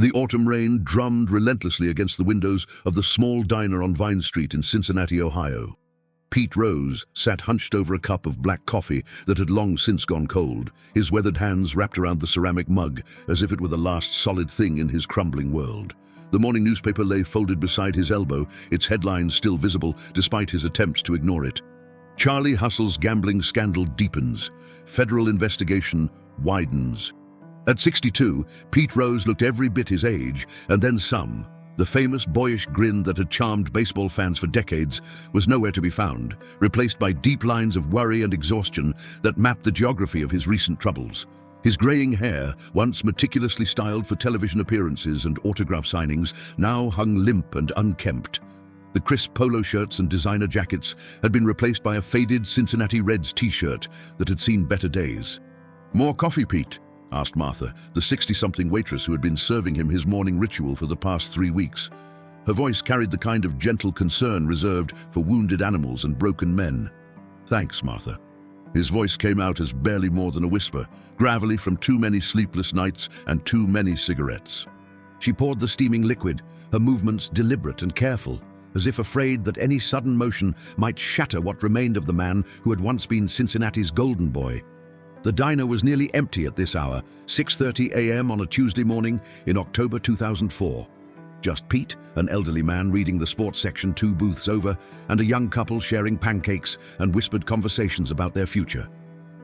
The autumn rain drummed relentlessly against the windows of the small diner on Vine Street in Cincinnati, Ohio. Pete Rose sat hunched over a cup of black coffee that had long since gone cold, his weathered hands wrapped around the ceramic mug as if it were the last solid thing in his crumbling world. The morning newspaper lay folded beside his elbow, its headlines still visible despite his attempts to ignore it. Charlie Hustle's gambling scandal deepens. Federal investigation widens. At 62, Pete Rose looked every bit his age, and then some. The famous boyish grin that had charmed baseball fans for decades was nowhere to be found, replaced by deep lines of worry and exhaustion that mapped the geography of his recent troubles. His graying hair, once meticulously styled for television appearances and autograph signings, now hung limp and unkempt. The crisp polo shirts and designer jackets had been replaced by a faded Cincinnati Reds t-shirt that had seen better days. "More coffee, Pete?" asked Martha, the 60-something waitress who had been serving him his morning ritual for the past 3 weeks. Her voice carried the kind of gentle concern reserved for wounded animals and broken men. "Thanks, Martha." His voice came out as barely more than a whisper, gravelly from too many sleepless nights and too many cigarettes. She poured the steaming liquid, her movements deliberate and careful, as if afraid that any sudden motion might shatter what remained of the man who had once been Cincinnati's golden boy. The diner was nearly empty at this hour, 6:30 a.m. on a Tuesday morning in October 2004. Just Pete, an elderly man reading the sports section 2 booths over, and a young couple sharing pancakes and whispered conversations about their future.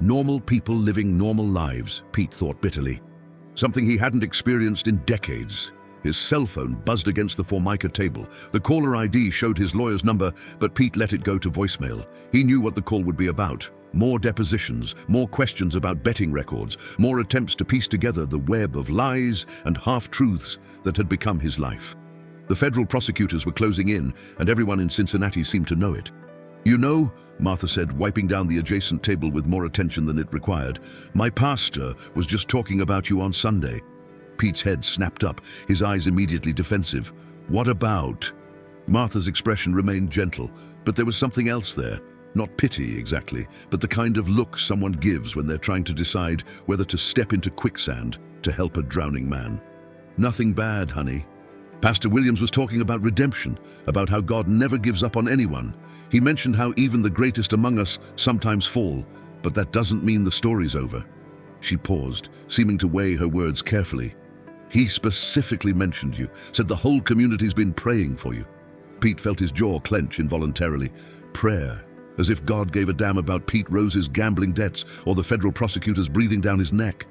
Normal people living normal lives, Pete thought bitterly. Something he hadn't experienced in decades. His cell phone buzzed against the Formica table. The caller ID showed his lawyer's number, but Pete let it go to voicemail. He knew what the call would be about. More depositions, more questions about betting records, more attempts to piece together the web of lies and half-truths that had become his life. The federal prosecutors were closing in, and everyone in Cincinnati seemed to know it. "You know," Martha said, wiping down the adjacent table with more attention than it required, "my pastor was just talking about you on Sunday." Pete's head snapped up, his eyes immediately defensive. "What about?" Martha's expression remained gentle, but there was something else there. Not pity, exactly, but the kind of look someone gives when they're trying to decide whether to step into quicksand to help a drowning man. "Nothing bad, honey. Pastor Williams was talking about redemption, about how God never gives up on anyone. He mentioned how even the greatest among us sometimes fall, but that doesn't mean the story's over." She paused, seeming to weigh her words carefully. "He specifically mentioned you, said the whole community's been praying for you." Pete felt his jaw clench involuntarily. Prayer. As if God gave a damn about Pete Rose's gambling debts or the federal prosecutors breathing down his neck.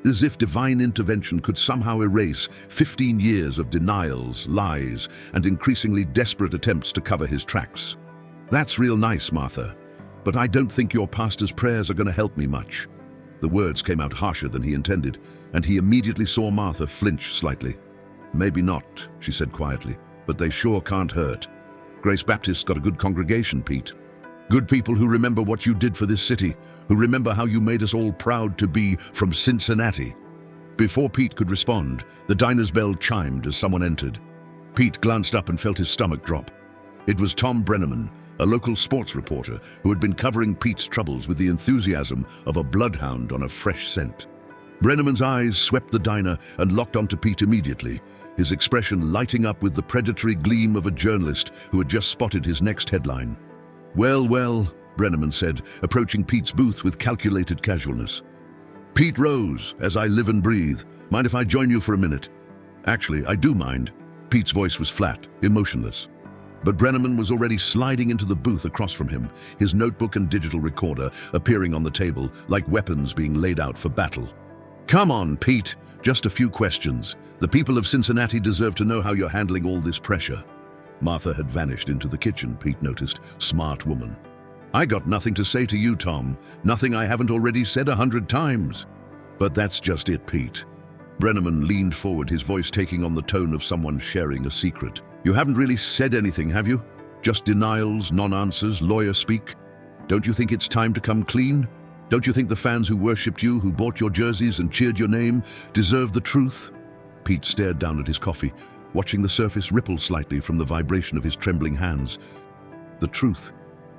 As if divine intervention could somehow erase 15 years of denials, lies, and increasingly desperate attempts to cover his tracks. "That's real nice, Martha, but I don't think your pastor's prayers are going to help me much." The words came out harsher than he intended, and he immediately saw Martha flinch slightly. "Maybe not," she said quietly, "but they sure can't hurt. Grace Baptist's got a good congregation, Pete. Good people who remember what you did for this city, who remember how you made us all proud to be from Cincinnati." Before Pete could respond, the diner's bell chimed as someone entered. Pete glanced up and felt his stomach drop. It was Tom Brenneman, a local sports reporter who had been covering Pete's troubles with the enthusiasm of a bloodhound on a fresh scent. Brenneman's eyes swept the diner and locked onto Pete immediately, his expression lighting up with the predatory gleam of a journalist who had just spotted his next headline. "Well, well," Brenneman said, approaching Pete's booth with calculated casualness. "Pete Rose, as I live and breathe. Mind if I join you for a minute?" "Actually, I do mind." Pete's voice was flat, emotionless. But Brenneman was already sliding into the booth across from him, his notebook and digital recorder appearing on the table like weapons being laid out for battle. "Come on, Pete. Just a few questions. The people of Cincinnati deserve to know how you're handling all this pressure." Martha had vanished into the kitchen, Pete noticed. Smart woman. "I got nothing to say to you, Tom. Nothing I haven't already said 100 times. "But that's just it, Pete." Brenneman leaned forward, his voice taking on the tone of someone sharing a secret. "You haven't really said anything, have you? Just denials, non-answers, lawyer speak. Don't you think it's time to come clean? Don't you think the fans who worshipped you, who bought your jerseys and cheered your name, deserve the truth?" Pete stared down at his coffee, watching the surface ripple slightly from the vibration of his trembling hands. The truth,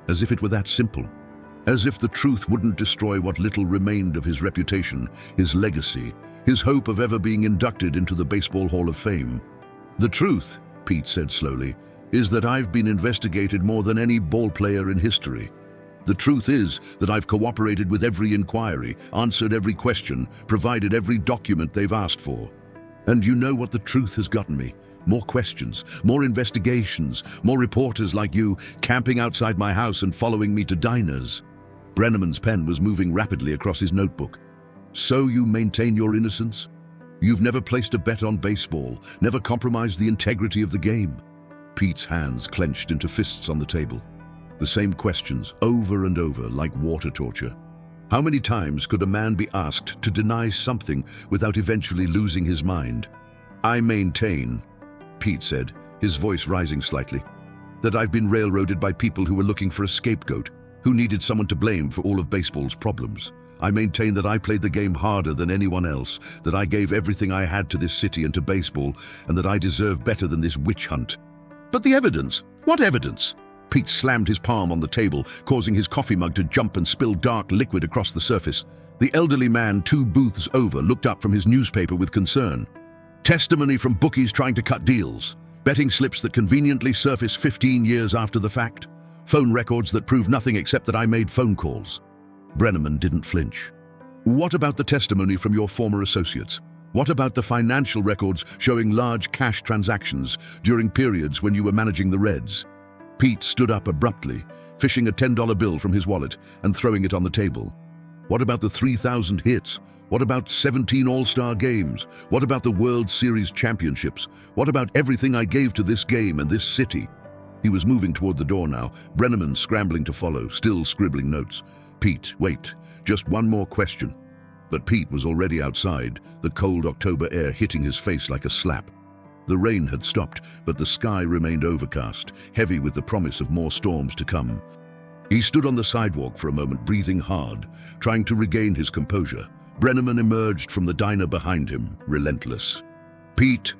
as if it were that simple. As if the truth wouldn't destroy what little remained of his reputation, his legacy, his hope of ever being inducted into the Baseball Hall of Fame. "The truth," Pete said slowly, "is that I've been investigated more than any ball player in history. The truth is that I've cooperated with every inquiry, answered every question, provided every document they've asked for. And you know what the truth has gotten me? More questions, more investigations, more reporters like you camping outside my house and following me to diners." Brenneman's pen was moving rapidly across his notebook. "So you maintain your innocence? You've never placed a bet on baseball, never compromised the integrity of the game?" Pete's hands clenched into fists on the table. The same questions, over and over, like water torture. How many times could a man be asked to deny something without eventually losing his mind? "I maintain," Pete said, his voice rising slightly, "that I've been railroaded by people who were looking for a scapegoat, who needed someone to blame for all of baseball's problems. I maintain that I played the game harder than anyone else, that I gave everything I had to this city and to baseball, and that I deserve better than this witch hunt." "But the evidence? What evidence?" Pete slammed his palm on the table, causing his coffee mug to jump and spill dark liquid across the surface. The elderly man, 2 booths over, looked up from his newspaper with concern. "Testimony from bookies trying to cut deals. Betting slips that conveniently surface 15 years after the fact. Phone records that prove nothing except that I made phone calls." Brenneman didn't flinch. "What about the testimony from your former associates? What about the financial records showing large cash transactions during periods when you were managing the Reds?" Pete stood up abruptly, fishing a $10 bill from his wallet and throwing it on the table. "What about the 3,000 hits? What about 17 All-Star games? What about the World Series championships? What about everything I gave to this game and this city?" He was moving toward the door now, Brenneman scrambling to follow, still scribbling notes. "Pete, wait, just one more question." But Pete was already outside, the cold October air hitting his face like a slap. The rain had stopped, but the sky remained overcast, heavy with the promise of more storms to come. He stood on the sidewalk for a moment, breathing hard, trying to regain his composure. Brenneman emerged from the diner behind him, relentless. "Pete,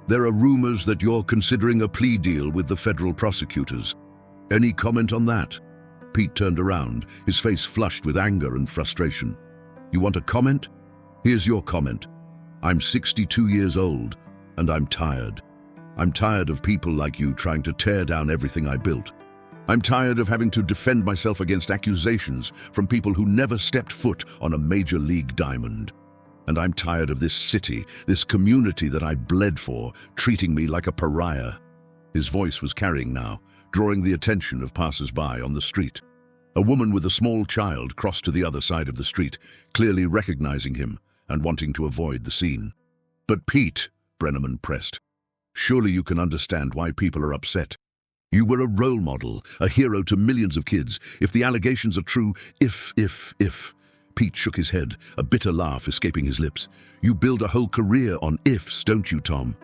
there are rumors that you're considering a plea deal with the federal prosecutors. Any comment on that?" Pete turned around, his face flushed with anger and frustration. "You want a comment? Here's your comment. I'm 62 years old, and I'm tired. I'm tired of people like you trying to tear down everything I built. I'm tired of having to defend myself against accusations from people who never stepped foot on a major league diamond. And I'm tired of this city, this community that I bled for, treating me like a pariah." His voice was carrying now, drawing the attention of passers-by on the street. A woman with a small child crossed to the other side of the street, clearly recognizing him and wanting to avoid the scene. "But Pete," Brenneman pressed, "surely you can understand why people are upset. You were a role model, a hero to millions of kids. If the allegations are true, if... Pete shook his head, a bitter laugh escaping his lips. "You build a whole career on ifs, don't you, Tom?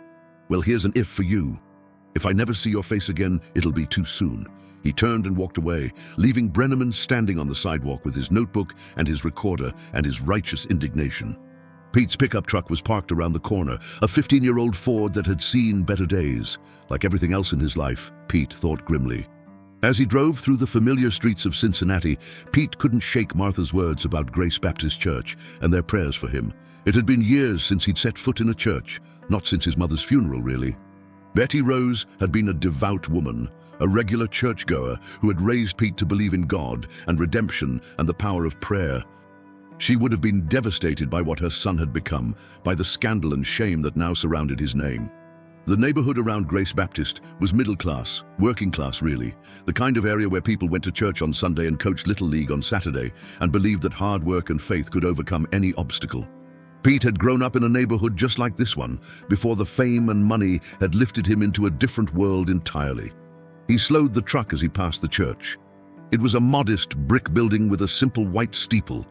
Well, here's an if for you. If I never see your face again, it'll be too soon." He turned and walked away, leaving Brenneman standing on the sidewalk with his notebook and his recorder and his righteous indignation. Pete's pickup truck was parked around the corner, a 15-year-old Ford that had seen better days. Like everything else in his life, Pete thought grimly. As he drove through the familiar streets of Cincinnati, Pete couldn't shake Martha's words about Grace Baptist Church and their prayers for him. It had been years since he'd set foot in a church, not since his mother's funeral, really. Betty Rose had been a devout woman, a regular churchgoer who had raised Pete to believe in God and redemption and the power of prayer. She would have been devastated by what her son had become, by the scandal and shame that now surrounded his name. The neighborhood around Grace Baptist was middle class, working class really, the kind of area where people went to church on Sunday and coached Little League on Saturday and believed that hard work and faith could overcome any obstacle. Pete had grown up in a neighborhood just like this one, before the fame and money had lifted him into a different world entirely. He slowed the truck as he passed the church. It was a modest brick building with a simple white steeple,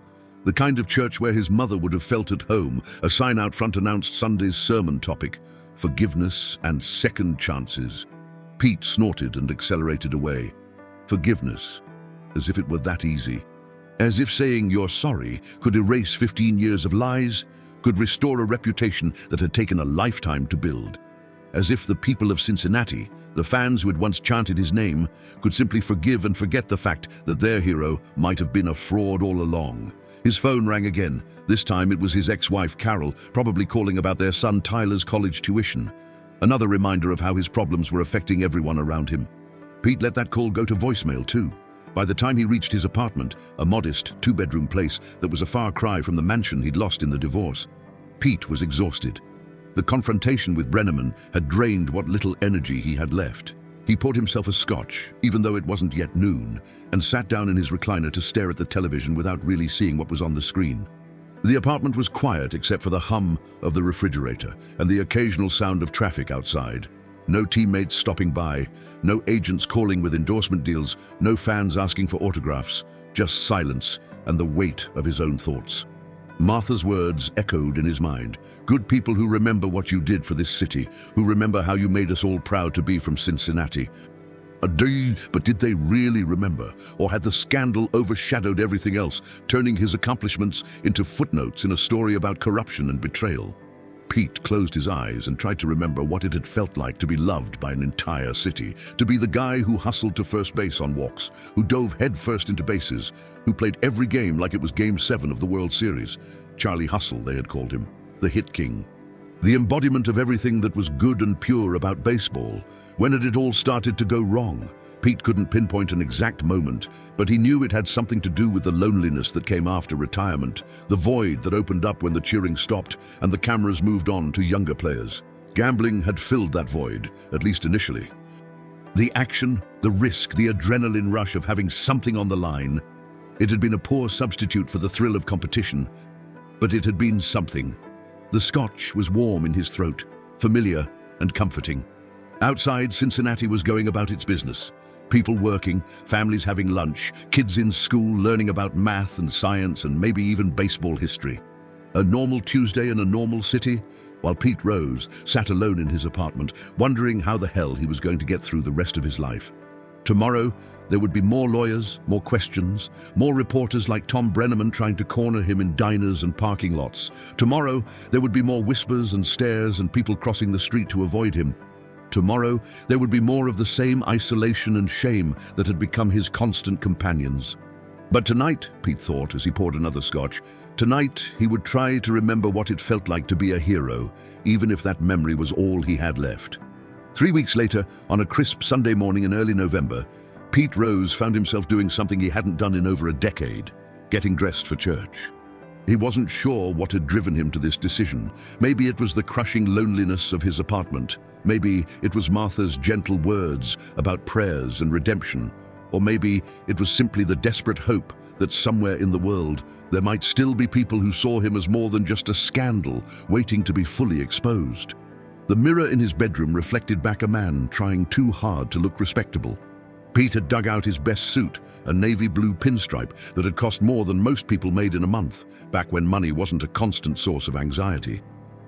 the kind of church where his mother would have felt at home. A sign out front announced Sunday's sermon topic, forgiveness and second chances. Pete snorted and accelerated away. Forgiveness, as if it were that easy. As if saying you're sorry could erase 15 years of lies, could restore a reputation that had taken a lifetime to build. as if the people of Cincinnati, the fans who had once chanted his name, could simply forgive and forget the fact that their hero might have been a fraud all along. His phone rang again. This time it was his ex-wife Carol, probably calling about their son Tyler's college tuition. Another reminder of how his problems were affecting everyone around him. Pete let that call go to voicemail too. By the time he reached his apartment, a modest two-bedroom place that was a far cry from the mansion he'd lost in the divorce, Pete was exhausted. The confrontation with Brenneman had drained what little energy he had left. He poured himself a scotch, even though it wasn't yet noon, and sat down in his recliner to stare at the television without really seeing what was on the screen. The apartment was quiet except for the hum of the refrigerator and the occasional sound of traffic outside. No teammates stopping by, no agents calling with endorsement deals, no fans asking for autographs, just silence and the weight of his own thoughts. Martha's words echoed in his mind. Good people who remember what you did for this city, who remember how you made us all proud to be from Cincinnati. But did they really remember? Or had the scandal overshadowed everything else, turning his accomplishments into footnotes in a story about corruption and betrayal? Pete closed his eyes and tried to remember what it had felt like to be loved by an entire city, to be the guy who hustled to first base on walks, who dove headfirst into bases, who played every game like it was Game 7 of the World Series. Charlie Hustle, they had called him, the hit king. The embodiment of everything that was good and pure about baseball. When had it all started to go wrong? Pete couldn't pinpoint an exact moment, but he knew it had something to do with the loneliness that came after retirement, the void that opened up when the cheering stopped and the cameras moved on to younger players. Gambling had filled that void, at least initially. The action, the risk, the adrenaline rush of having something on the line. It had been a poor substitute for the thrill of competition, but it had been something. The scotch was warm in his throat, familiar and comforting. Outside, Cincinnati was going about its business. People working, families having lunch, kids in school learning about math and science and maybe even baseball history. A normal Tuesday in a normal city, while Pete Rose sat alone in his apartment, wondering how the hell he was going to get through the rest of his life. Tomorrow, there would be more lawyers, more questions, more reporters like Tom Brenneman trying to corner him in diners and parking lots. Tomorrow, there would be more whispers and stares and people crossing the street to avoid him. Tomorrow, there would be more of the same isolation and shame that had become his constant companions. But tonight, Pete thought as he poured another scotch, tonight he would try to remember what it felt like to be a hero, even if that memory was all he had left. 3 weeks later, on a crisp Sunday morning in early November, Pete Rose found himself doing something he hadn't done in over a decade, getting dressed for church. He wasn't sure what had driven him to this decision. Maybe it was the crushing loneliness of his apartment. Maybe it was Martha's gentle words about prayers and redemption. Or maybe it was simply the desperate hope that somewhere in the world there might still be people who saw him as more than just a scandal waiting to be fully exposed. The mirror in his bedroom reflected back a man trying too hard to look respectable. Pete had dug out his best suit, a navy blue pinstripe that had cost more than most people made in a month, back when money wasn't a constant source of anxiety.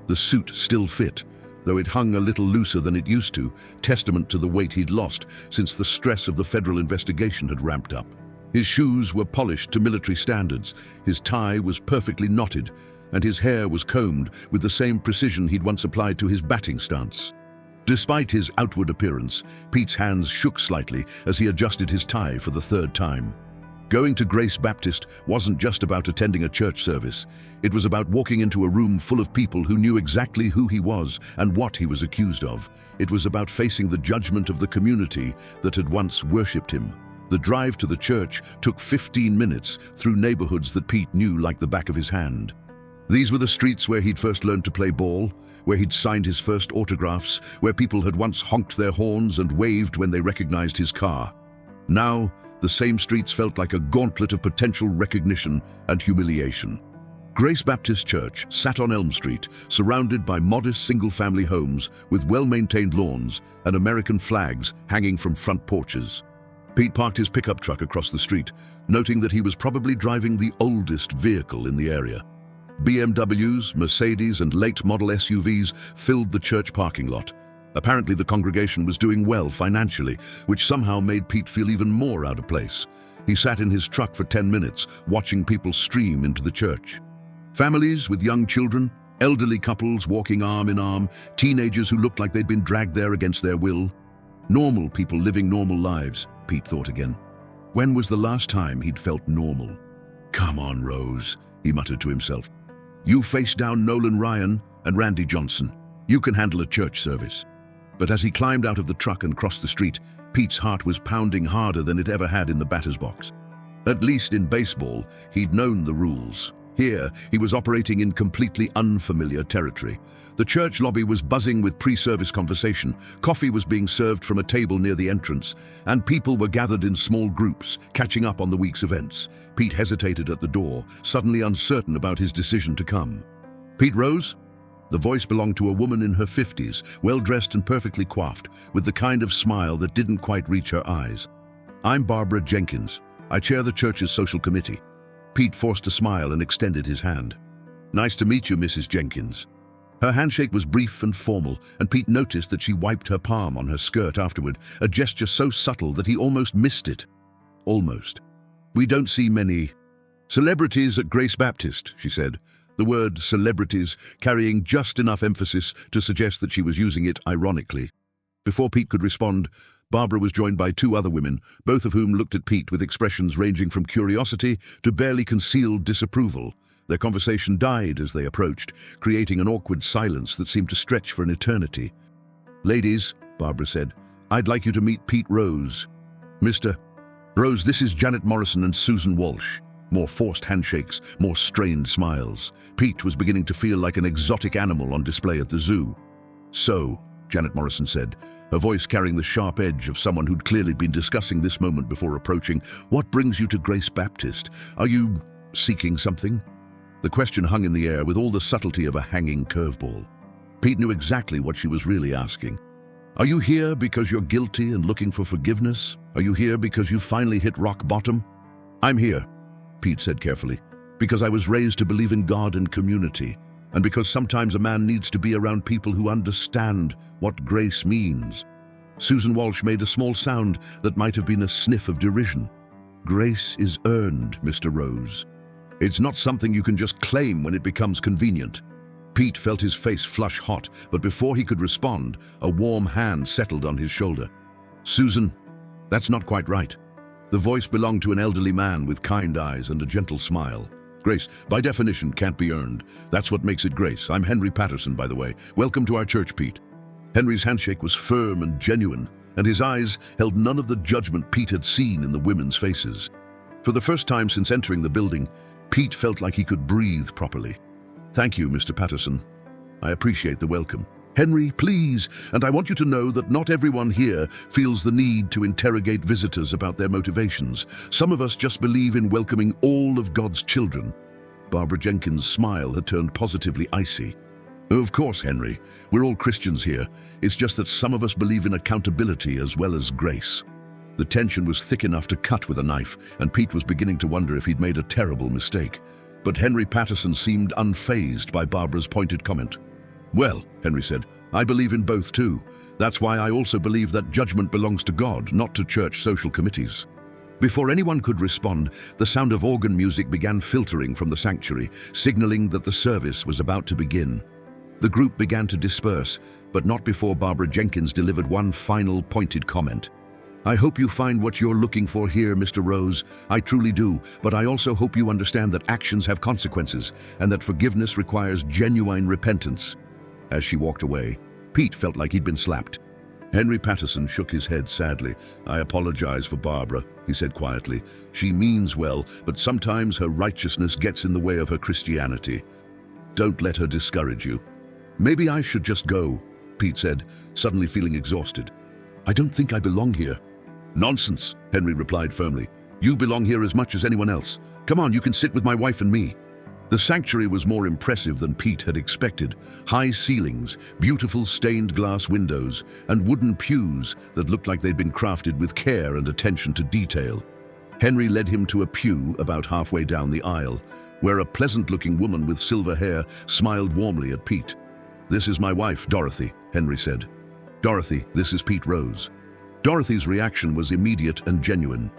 The suit still fit, though it hung a little looser than it used to, testament to the weight he'd lost since the stress of the federal investigation had ramped up. His shoes were polished to military standards, his tie was perfectly knotted, and his hair was combed with the same precision he'd once applied to his batting stance. Despite his outward appearance, Pete's hands shook slightly as he adjusted his tie for the third time. Going to Grace Baptist wasn't just about attending a church service. It was about walking into a room full of people who knew exactly who he was and what he was accused of. It was about facing the judgment of the community that had once worshipped him. The drive to the church took 15 minutes through neighborhoods that Pete knew like the back of his hand. These were the streets where he'd first learned to play ball, where he'd signed his first autographs, where people had once honked their horns and waved when they recognized his car. Now, the same streets felt like a gauntlet of potential recognition and humiliation. Grace Baptist Church sat on Elm Street, surrounded by modest single-family homes with well-maintained lawns and American flags hanging from front porches. Pete parked his pickup truck across the street, noting that he was probably driving the oldest vehicle in the area. BMWs, Mercedes, and late model SUVs filled the church parking lot. Apparently the congregation was doing well financially, which somehow made Pete feel even more out of place. He sat in his truck for 10 minutes, watching people stream into the church. Families with young children, Elderly couples walking arm in arm, teenagers who looked like they'd been dragged there against their will. Normal people living normal lives, Pete thought again. When was the last time he'd felt normal? "Come on, Rose," he muttered to himself. "You face down Nolan Ryan and Randy Johnson. You can handle a church service." But as he climbed out of the truck and crossed the street, Pete's heart was pounding harder than it ever had in the batter's box. At least in baseball, he'd known the rules. Here, he was operating in completely unfamiliar territory. The church lobby was buzzing with pre-service conversation, coffee was being served from a table near the entrance, and people were gathered in small groups, catching up on the week's events. Pete hesitated at the door, suddenly uncertain about his decision to come. "Pete Rose?" The voice belonged to a woman in her 50s, well-dressed and perfectly coiffed, with the kind of smile that didn't quite reach her eyes. "I'm Barbara Jenkins. I chair the church's social committee." Pete forced a smile and extended his hand. "Nice to meet you, Mrs. Jenkins." Her handshake was brief and formal, and Pete noticed that she wiped her palm on her skirt afterward, a gesture so subtle that he almost missed it. Almost. "We don't see many celebrities at Grace Baptist," she said, the word celebrities carrying just enough emphasis to suggest that she was using it ironically. Before Pete could respond, Barbara was joined by two other women, both of whom looked at Pete with expressions ranging from curiosity to barely concealed disapproval. Their conversation died as they approached, creating an awkward silence that seemed to stretch for an eternity. "Ladies," Barbara said, "I'd like you to meet Pete Rose." "Mr. Rose, this is Janet Morrison and Susan Walsh." More forced handshakes, more strained smiles. Pete was beginning to feel like an exotic animal on display at the zoo. "So," Janet Morrison said, her voice carrying the sharp edge of someone who'd clearly been discussing this moment before approaching, "what brings you to Grace Baptist? Are you seeking something?" The question hung in the air with all the subtlety of a hanging curveball. Pete knew exactly what she was really asking. "Are you here because you're guilty and looking for forgiveness? Are you here because you finally hit rock bottom?" "I'm here," Pete said carefully, "because I was raised to believe in God and community, and because sometimes a man needs to be around people who understand what grace means." Susan Walsh made a small sound that might have been a sniff of derision. "Grace is earned, Mr. Rose. It's not something you can just claim when it becomes convenient." Pete felt his face flush hot, but before he could respond, a warm hand settled on his shoulder. "Susan, that's not quite right." The voice belonged to an elderly man with kind eyes and a gentle smile. "Grace, by definition, can't be earned. That's what makes it grace. I'm Henry Patterson, by the way. Welcome to our church, Pete." Henry's handshake was firm and genuine, and his eyes held none of the judgment Pete had seen in the women's faces. For the first time since entering the building, Pete felt like he could breathe properly. "Thank you, Mr. Patterson. I appreciate the welcome. Henry, please, and I want you to know that not everyone here feels the need to interrogate visitors about their motivations. Some of us just believe in welcoming all of God's children." Barbara Jenkins' smile had turned positively icy. "Of course, Henry. We're all Christians here. It's just that some of us believe in accountability as well as grace." The tension was thick enough to cut with a knife, and Pete was beginning to wonder if he'd made a terrible mistake. But Henry Patterson seemed unfazed by Barbara's pointed comment. "Well," Henry said, "I believe in both too. That's why I also believe that judgment belongs to God, not to church social committees." Before anyone could respond, the sound of organ music began filtering from the sanctuary, signaling that the service was about to begin. The group began to disperse, but not before Barbara Jenkins delivered one final pointed comment. "I hope you find what you're looking for here, Mr. Rose. I truly do, but I also hope you understand that actions have consequences and that forgiveness requires genuine repentance." As she walked away, Pete felt like he'd been slapped. Henry Patterson shook his head sadly. "I apologize for Barbara," he said quietly. "She means well, but sometimes her righteousness gets in the way of her Christianity. Don't let her discourage you." "Maybe I should just go," Pete said, suddenly feeling exhausted. "I don't think I belong here." "Nonsense," Henry replied firmly. "You belong here as much as anyone else. Come on, you can sit with my wife and me." The sanctuary was more impressive than Pete had expected. High ceilings, beautiful stained glass windows, and wooden pews that looked like they'd been crafted with care and attention to detail. Henry led him to a pew about halfway down the aisle, where a pleasant-looking woman with silver hair smiled warmly at Pete. "This is my wife, Dorothy," Henry said. "Dorothy, this is Pete Rose." Dorothy's reaction was immediate and genuine.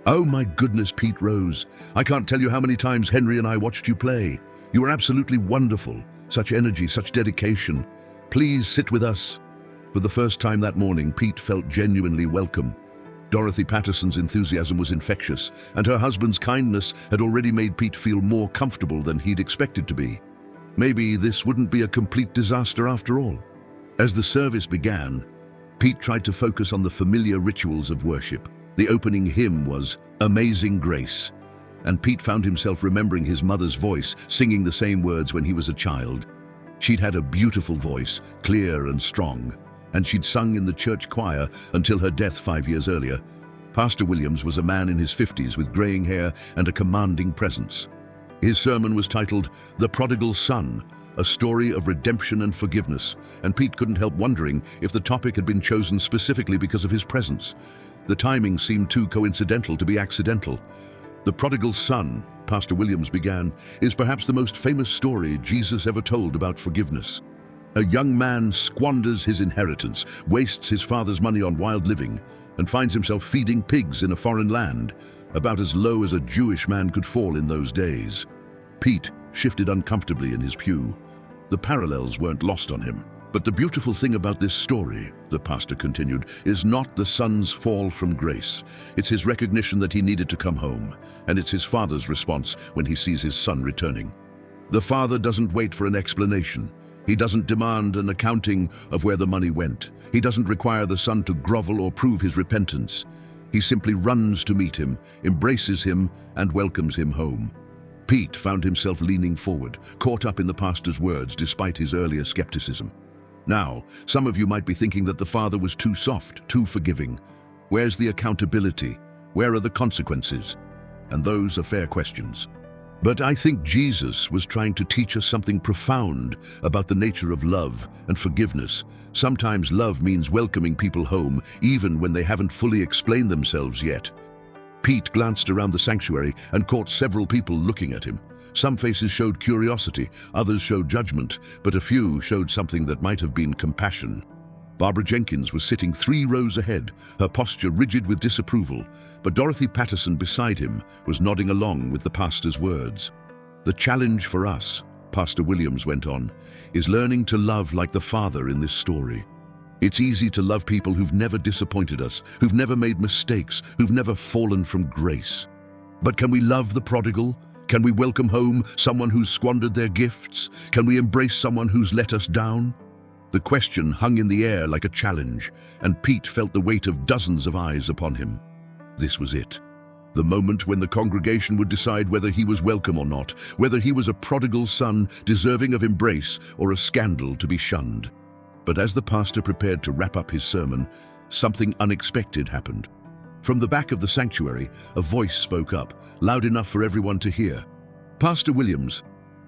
"Oh my goodness, Pete Rose. I can't tell you how many times Henry and I watched you play. You are absolutely wonderful. Such energy, such dedication. Please sit with us." For the first time that morning, Pete felt genuinely welcome. Dorothy Patterson's enthusiasm was infectious, and her husband's kindness had already made Pete feel more comfortable than he'd expected to be. Maybe this wouldn't be a complete disaster after all. As the service began, Pete tried to focus on the familiar rituals of worship. The opening hymn was "Amazing Grace," and Pete found himself remembering his mother's voice, singing the same words when he was a child. She'd had a beautiful voice, clear and strong, and she'd sung in the church choir until her death 5 years earlier. Pastor Williams was a man in his 50s with graying hair and a commanding presence. His sermon was titled "The Prodigal Son," a story of redemption and forgiveness, and Pete couldn't help wondering if the topic had been chosen specifically because of his presence. The timing seemed too coincidental to be accidental. The prodigal son, Pastor Williams began, is perhaps the most famous story Jesus ever told about forgiveness. A young man squanders his inheritance, wastes his father's money on wild living, and finds himself feeding pigs in a foreign land, about as low as a Jewish man could fall in those days. Pete shifted uncomfortably in his pew. The parallels weren't lost on him. But the beautiful thing about this story, the pastor continued, is not the son's fall from grace. It's his recognition that he needed to come home, and it's his father's response when he sees his son returning. The father doesn't wait for an explanation. He doesn't demand an accounting of where the money went. He doesn't require the son to grovel or prove his repentance. He simply runs to meet him, embraces him, and welcomes him home. Pete found himself leaning forward, caught up in the pastor's words despite his earlier skepticism. Now, some of you might be thinking that the father was too soft, too forgiving. Where's the accountability? Where are the consequences? And those are fair questions. But I think Jesus was trying to teach us something profound about the nature of love and forgiveness. Sometimes love means welcoming people home, even when they haven't fully explained themselves yet. Pete glanced around the sanctuary and caught several people looking at him. Some faces showed curiosity, others showed judgment, but a few showed something that might have been compassion. Barbara Jenkins was sitting 3 rows ahead, her posture rigid with disapproval, but Dorothy Patterson beside him was nodding along with the pastor's words. "The challenge for us," Pastor Williams went on, "is learning to love like the Father in this story. It's easy to love people who've never disappointed us, who've never made mistakes, who've never fallen from grace. But can we love the prodigal? Can we welcome home someone who's squandered their gifts? Can we embrace someone who's let us down?" The question hung in the air like a challenge, and Pete felt the weight of dozens of eyes upon him. This was it. The moment when the congregation would decide whether he was welcome or not, whether he was a prodigal son deserving of embrace or a scandal to be shunned. But as the pastor prepared to wrap up his sermon, something unexpected happened. From the back of the sanctuary, a voice spoke up, loud enough for everyone to hear. "Pastor Williams,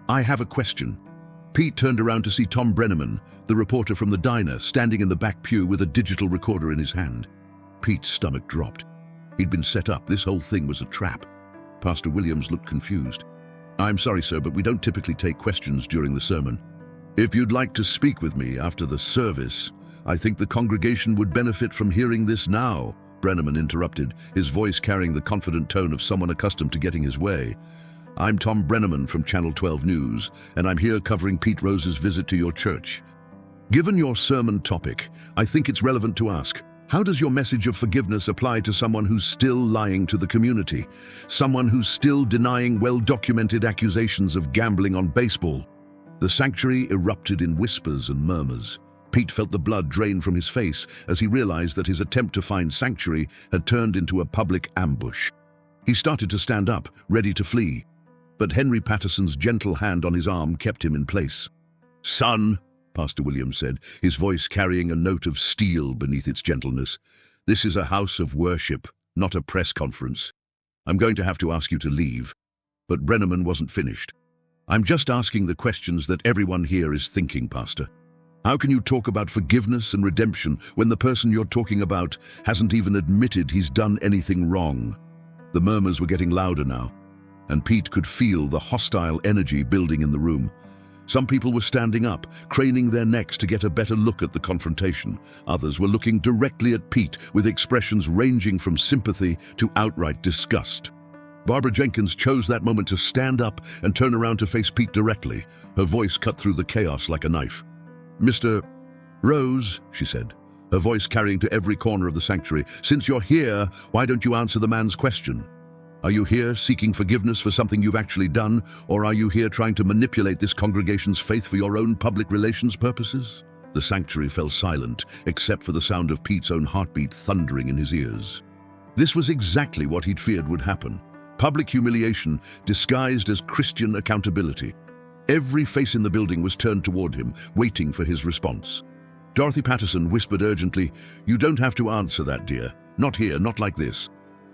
I have a question." Pete turned around to see Tom Brenneman, the reporter from the diner, standing in the back pew with a digital recorder in his hand. Pete's stomach dropped. He'd been set up. This whole thing was a trap. Pastor Williams looked confused. "I'm sorry, sir, but we don't typically take questions during the sermon. If you'd like to speak with me after the service, I think the congregation would benefit from hearing this now," Brenneman interrupted, his voice carrying the confident tone of someone accustomed to getting his way. "I'm Tom Brenneman from Channel 12 News, and I'm here covering Pete Rose's visit to your church. Given your sermon topic, I think it's relevant to ask, how does your message of forgiveness apply to someone who's still lying to the community? Someone who's still denying well-documented accusations of gambling on baseball?" The sanctuary erupted in whispers and murmurs. Pete felt the blood drain from his face as he realized that his attempt to find sanctuary had turned into a public ambush. He started to stand up, ready to flee, but Henry Patterson's gentle hand on his arm kept him in place. "Son," Pastor Williams said, his voice carrying a note of steel beneath its gentleness, "this is a house of worship, not a press conference. I'm going to have to ask you to leave." But Brenneman wasn't finished. "I'm just asking the questions that everyone here is thinking, Pastor. How can you talk about forgiveness and redemption when the person you're talking about hasn't even admitted he's done anything wrong?" The murmurs were getting louder now, and Pete could feel the hostile energy building in the room. Some people were standing up, craning their necks to get a better look at the confrontation. Others were looking directly at Pete with expressions ranging from sympathy to outright disgust. Barbara Jenkins chose that moment to stand up and turn around to face Pete directly. Her voice cut through the chaos like a knife. "Mr. Rose," she said, her voice carrying to every corner of the sanctuary, "since you're here, why don't you answer the man's question? Are you here seeking forgiveness for something you've actually done, or are you here trying to manipulate this congregation's faith for your own public relations purposes?" The sanctuary fell silent, except for the sound of Pete's own heartbeat thundering in his ears. This was exactly what he'd feared would happen. Public humiliation disguised as Christian accountability. Every face in the building was turned toward him, waiting for his response. Dorothy Patterson whispered urgently, "You don't have to answer that, dear. Not here, not like this."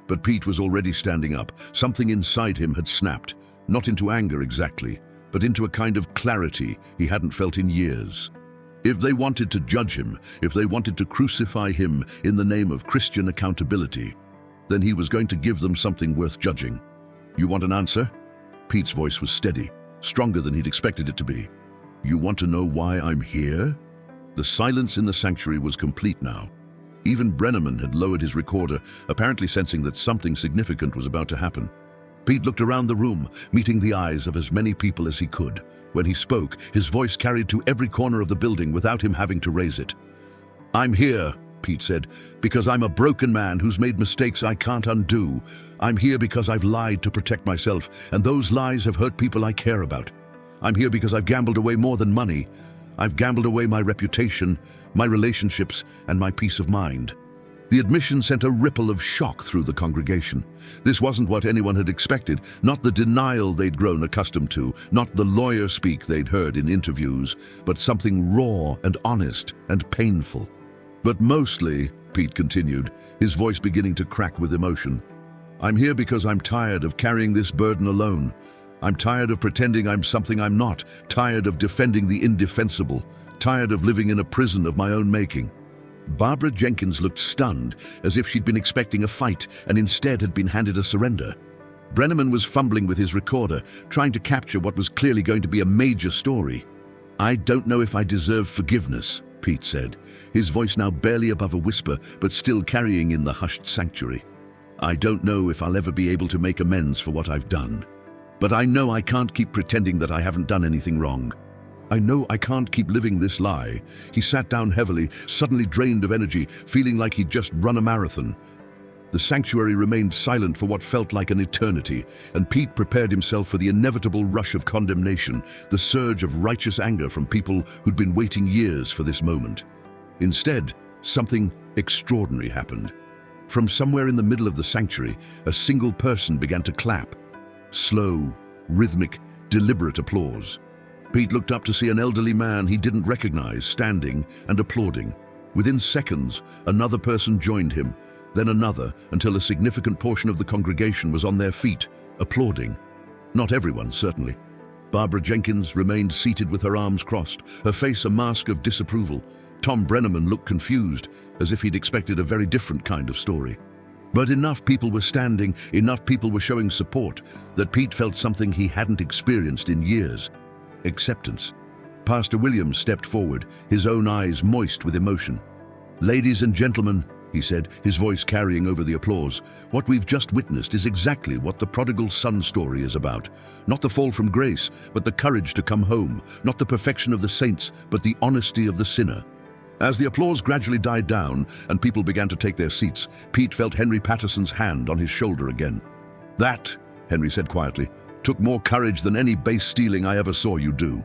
But Pete was already standing up. Something inside him had snapped, not into anger exactly, but into a kind of clarity he hadn't felt in years. If they wanted to judge him, if they wanted to crucify him in the name of Christian accountability, then he was going to give them something worth judging. "You want an answer?" Pete's voice was steady, stronger than he'd expected it to be. "You want to know why I'm here?" The silence in the sanctuary was complete now. Even Brenneman had lowered his recorder, apparently sensing that something significant was about to happen. Pete looked around the room, meeting the eyes of as many people as he could. When he spoke, his voice carried to every corner of the building without him having to raise it. "I'm here," Pete said, "because I'm a broken man who's made mistakes I can't undo. I'm here because I've lied to protect myself, and those lies have hurt people I care about. I'm here because I've gambled away more than money. I've gambled away my reputation, my relationships, and my peace of mind." The admission sent a ripple of shock through the congregation. This wasn't what anyone had expected, not the denial they'd grown accustomed to, not the lawyer speak they'd heard in interviews, but something raw and honest and painful. "But mostly," Pete continued, his voice beginning to crack with emotion, "I'm here because I'm tired of carrying this burden alone. I'm tired of pretending I'm something I'm not, tired of defending the indefensible, tired of living in a prison of my own making." Barbara Jenkins looked stunned, as if she'd been expecting a fight and instead had been handed a surrender. Brenneman was fumbling with his recorder, trying to capture what was clearly going to be a major story. "I don't know if I deserve forgiveness," Pete said, his voice now barely above a whisper, but still carrying in the hushed sanctuary. "I don't know if I'll ever be able to make amends for what I've done. But I know I can't keep pretending that I haven't done anything wrong. I know I can't keep living this lie." He sat down heavily, suddenly drained of energy, feeling like he'd just run a marathon. The sanctuary remained silent for what felt like an eternity, and Pete prepared himself for the inevitable rush of condemnation, the surge of righteous anger from people who'd been waiting years for this moment. Instead, something extraordinary happened. From somewhere in the middle of the sanctuary, a single person began to clap. Slow, rhythmic, deliberate applause. Pete looked up to see an elderly man he didn't recognize standing and applauding. Within seconds, another person joined him, then another, until a significant portion of the congregation was on their feet, applauding. Not everyone, certainly. Barbara Jenkins remained seated with her arms crossed, her face a mask of disapproval. Tom Brenneman looked confused, as if he'd expected a very different kind of story. But enough people were standing, enough people were showing support, that Pete felt something he hadn't experienced in years. Acceptance. Pastor Williams stepped forward, his own eyes moist with emotion. "Ladies and gentlemen," he said, his voice carrying over the applause, "what we've just witnessed is exactly what the prodigal son story is about. Not the fall from grace, but the courage to come home. Not the perfection of the saints, but the honesty of the sinner." As the applause gradually died down and people began to take their seats, Pete felt Henry Patterson's hand on his shoulder again. "That," Henry said quietly, "took more courage than any base stealing I ever saw you do."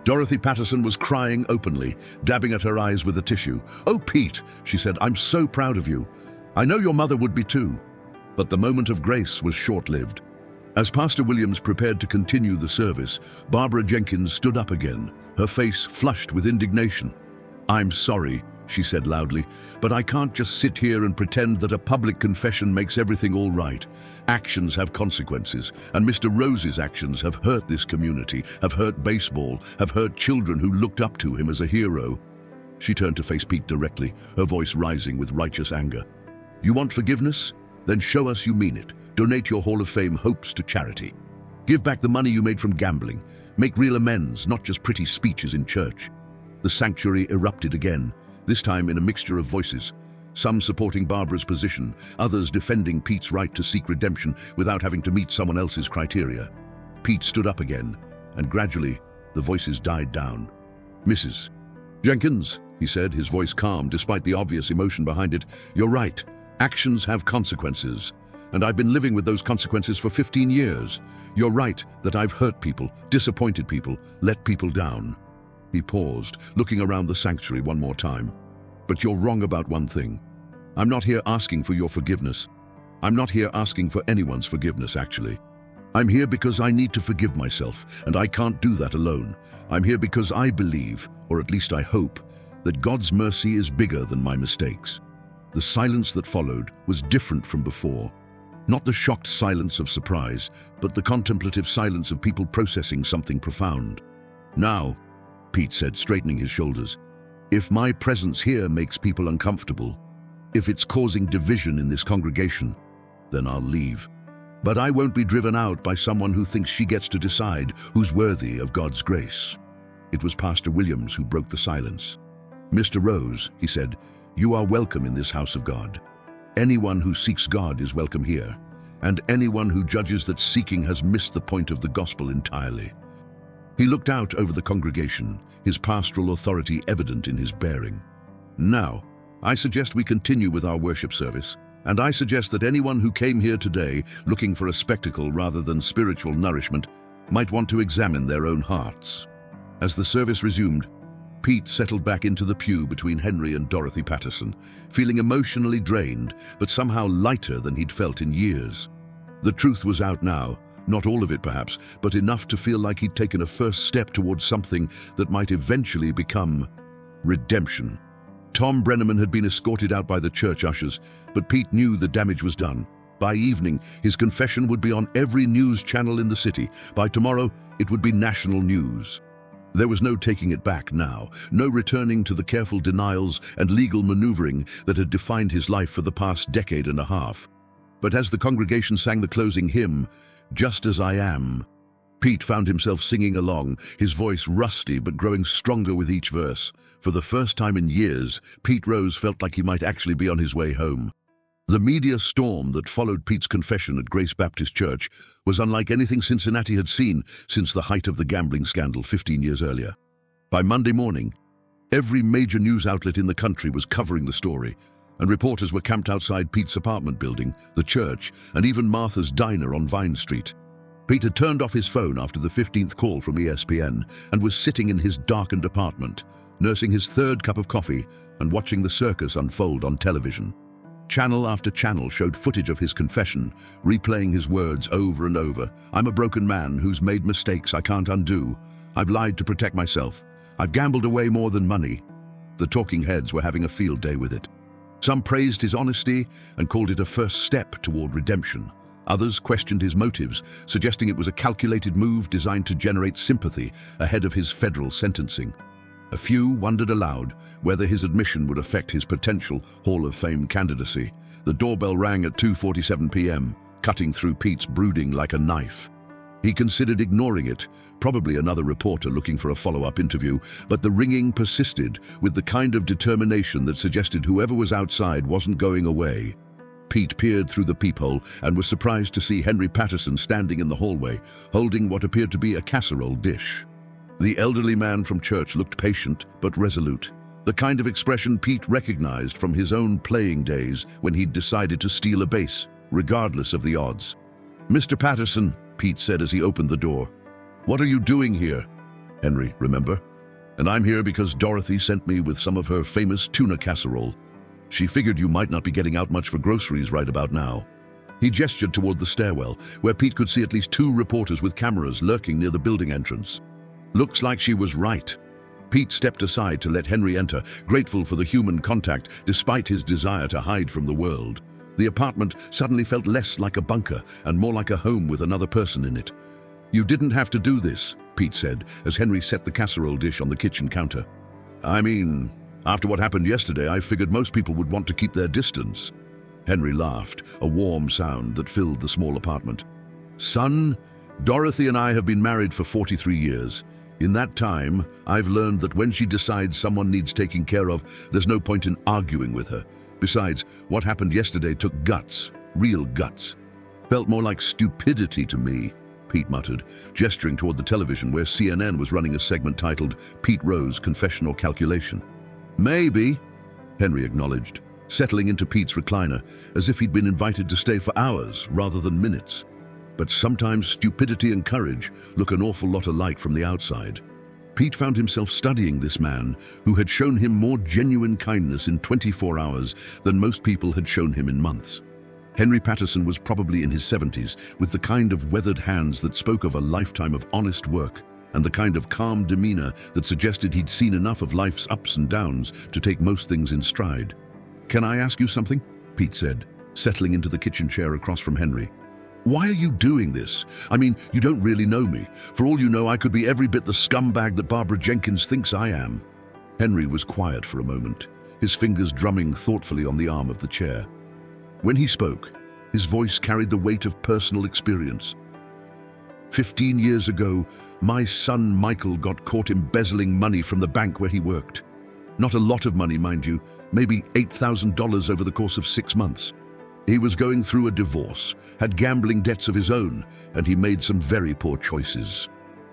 Dorothy Patterson was crying openly, dabbing at her eyes with a tissue. "Oh, Pete," she said, "I'm so proud of you. I know your mother would be too." But the moment of grace was short-lived. As Pastor Williams prepared to continue the service, Barbara Jenkins stood up again, her face flushed with indignation. "I'm sorry," she said loudly, "but I can't just sit here and pretend that a public confession makes everything all right. Actions have consequences, and Mr. Rose's actions have hurt this community, have hurt baseball, have hurt children who looked up to him as a hero." She turned to face Pete directly, her voice rising with righteous anger. "You want forgiveness? Then show us you mean it. Donate your Hall of Fame hopes to charity. Give back the money you made from gambling. Make real amends, not just pretty speeches in church." The sanctuary erupted again, this time in a mixture of voices. Some supporting Barbara's position, others defending Pete's right to seek redemption without having to meet someone else's criteria. Pete stood up again, and gradually, the voices died down. "Mrs. Jenkins," he said, his voice calm despite the obvious emotion behind it, "you're right. Actions have consequences. And I've been living with those consequences for 15 years. You're right that I've hurt people, disappointed people, let people down." He paused, looking around the sanctuary one more time. "But you're wrong about one thing. I'm not here asking for your forgiveness. I'm not here asking for anyone's forgiveness, actually. I'm here because I need to forgive myself, and I can't do that alone. I'm here because I believe, or at least I hope, that God's mercy is bigger than my mistakes." The silence that followed was different from before. Not the shocked silence of surprise, but the contemplative silence of people processing something profound. "Now," Pete said, straightening his shoulders, "if my presence here makes people uncomfortable, if it's causing division in this congregation, then I'll leave. But I won't be driven out by someone who thinks she gets to decide who's worthy of God's grace." It was Pastor Williams who broke the silence. "Mr. Rose," he said, "you are welcome in this house of God. Anyone who seeks God is welcome here, and anyone who judges that seeking has missed the point of the gospel entirely." He looked out over the congregation, his pastoral authority evident in his bearing. "Now, I suggest we continue with our worship service, and I suggest that anyone who came here today looking for a spectacle rather than spiritual nourishment might want to examine their own hearts." As the service resumed, Pete settled back into the pew between Henry and Dorothy Patterson, feeling emotionally drained, but somehow lighter than he'd felt in years. The truth was out now, not all of it perhaps, but enough to feel like he'd taken a first step towards something that might eventually become redemption. Tom Brenneman had been escorted out by the church ushers, but Pete knew the damage was done. By evening, his confession would be on every news channel in the city. By tomorrow, it would be national news. There was no taking it back now, no returning to the careful denials and legal maneuvering that had defined his life for the past decade and a half. But as the congregation sang the closing hymn, "Just as I Am," Pete found himself singing along, his voice rusty but growing stronger with each verse. For the first time in years, Pete Rose felt like he might actually be on his way home. The media storm that followed Pete's confession at Grace Baptist Church was unlike anything Cincinnati had seen since the height of the gambling scandal 15 years earlier. By Monday morning, every major news outlet in the country was covering the story, and reporters were camped outside Pete's apartment building, the church, and even Martha's Diner on Vine Street. Pete had turned off his phone after the 15th call from ESPN and was sitting in his darkened apartment, nursing his third cup of coffee and watching the circus unfold on television. Channel after channel showed footage of his confession, replaying his words over and over. "I'm a broken man who's made mistakes I can't undo. I've lied to protect myself. I've gambled away more than money." The talking heads were having a field day with it. Some praised his honesty and called it a first step toward redemption. Others questioned his motives, suggesting it was a calculated move designed to generate sympathy ahead of his federal sentencing. A few wondered aloud whether his admission would affect his potential Hall of Fame candidacy. The doorbell rang at 2:47 p.m., cutting through Pete's brooding like a knife. He considered ignoring it, probably another reporter looking for a follow-up interview, but the ringing persisted with the kind of determination that suggested whoever was outside wasn't going away. Pete peered through the peephole and was surprised to see Henry Patterson standing in the hallway, holding what appeared to be a casserole dish. The elderly man from church looked patient but resolute, the kind of expression Pete recognized from his own playing days when he'd decided to steal a base, regardless of the odds. "Mr. Patterson," Pete said as he opened the door. "What are you doing here?" "Henry, remember? And I'm here because Dorothy sent me with some of her famous tuna casserole. She figured you might not be getting out much for groceries right about now." He gestured toward the stairwell, where Pete could see at least 2 reporters with cameras lurking near the building entrance. Looks like she was right. Pete stepped aside to let Henry enter, grateful for the human contact despite his desire to hide from the world. The apartment suddenly felt less like a bunker and more like a home with another person in it. "You didn't have to do this," Pete said as Henry set the casserole dish on the kitchen counter. "I mean, after what happened yesterday, I figured most people would want to keep their distance." Henry laughed, a warm sound that filled the small apartment. "Son, Dorothy and I have been married for 43 years. In that time, I've learned that when she decides someone needs taking care of, there's no point in arguing with her. Besides, what happened yesterday took guts, real guts. Felt more like stupidity to me, Pete muttered, gesturing toward the television where CNN was running a segment titled Pete Rose, Confession or Calculation. Maybe, Henry acknowledged, settling into Pete's recliner as if he'd been invited to stay for hours rather than minutes. But sometimes stupidity and courage look an awful lot alike from the outside. Pete found himself studying this man who had shown him more genuine kindness in 24 hours than most people had shown him in months. Henry Patterson was probably in his 70s, with the kind of weathered hands that spoke of a lifetime of honest work, and the kind of calm demeanor that suggested he'd seen enough of life's ups and downs to take most things in stride. "Can I ask you something?" Pete said, settling into the kitchen chair across from Henry. "Why are you doing this? I mean, you don't really know me. For all you know, I could be every bit the scumbag that Barbara Jenkins thinks I am." Henry was quiet for a moment, his fingers drumming thoughtfully on the arm of the chair. When he spoke, his voice carried the weight of personal experience. 15 years ago, my son Michael got caught embezzling money from the bank where he worked. Not a lot of money, mind you, maybe $8,000 over the course of 6 months. He was going through a divorce, had gambling debts of his own, and he made some very poor choices.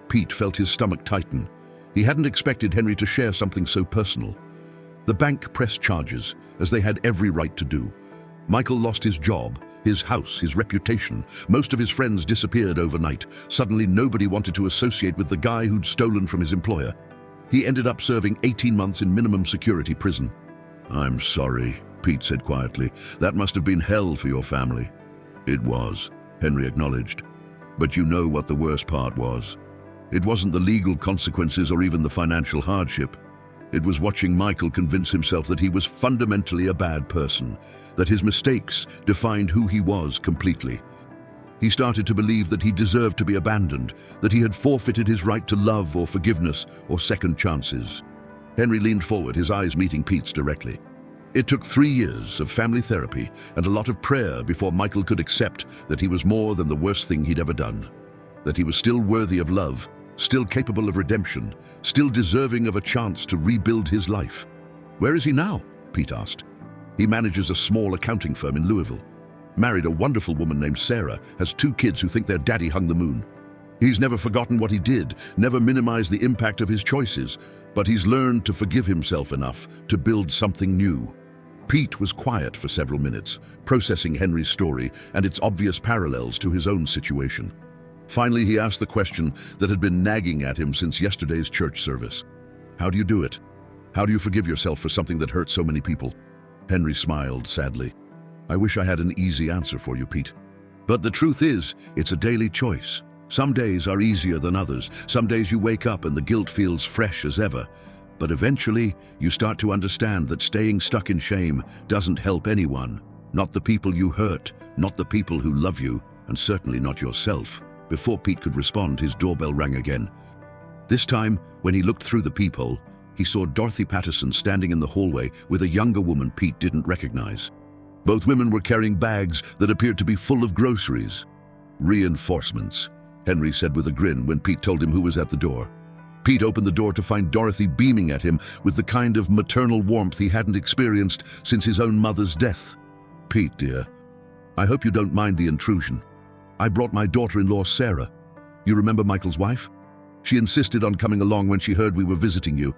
Pete felt his stomach tighten. He hadn't expected Henry to share something so personal. The bank pressed charges, as they had every right to do. Michael lost his job, his house, his reputation. Most of his friends disappeared overnight. Suddenly nobody wanted to associate with the guy who'd stolen from his employer. He ended up serving 18 months in minimum security prison. "I'm sorry," Pete said quietly. "That must have been hell for your family." "It was," Henry acknowledged. "But you know what the worst part was? It wasn't the legal consequences or even the financial hardship. It was watching Michael convince himself that he was fundamentally a bad person, that his mistakes defined who he was completely. He started to believe that he deserved to be abandoned, that he had forfeited his right to love or forgiveness or second chances." Henry leaned forward, his eyes meeting Pete's directly. "It took 3 years of family therapy and a lot of prayer before Michael could accept that he was more than the worst thing he'd ever done, that he was still worthy of love, still capable of redemption, still deserving of a chance to rebuild his life." "Where is he now?" Pete asked. "He manages a small accounting firm in Louisville. Married a wonderful woman named Sarah, has 2 kids who think their daddy hung the moon. He's never forgotten what he did, never minimized the impact of his choices, but he's learned to forgive himself enough to build something new." Pete was quiet for several minutes, processing Henry's story and its obvious parallels to his own situation. Finally, he asked the question that had been nagging at him since yesterday's church service. "How do you do it? How do you forgive yourself for something that hurt so many people?" Henry smiled sadly. "I wish I had an easy answer for you, Pete. But the truth is, it's a daily choice. Some days are easier than others. Some days you wake up and the guilt feels fresh as ever. But eventually, you start to understand that staying stuck in shame doesn't help anyone. Not the people you hurt, not the people who love you, and certainly not yourself." Before Pete could respond, his doorbell rang again. This time, when he looked through the peephole, he saw Dorothy Patterson standing in the hallway with a younger woman Pete didn't recognize. Both women were carrying bags that appeared to be full of groceries. "Reinforcements," Henry said with a grin when Pete told him who was at the door. Pete opened the door to find Dorothy beaming at him with the kind of maternal warmth he hadn't experienced since his own mother's death. "Pete, dear, I hope you don't mind the intrusion. I brought my daughter-in-law, Sarah. You remember Michael's wife? She insisted on coming along when she heard we were visiting you."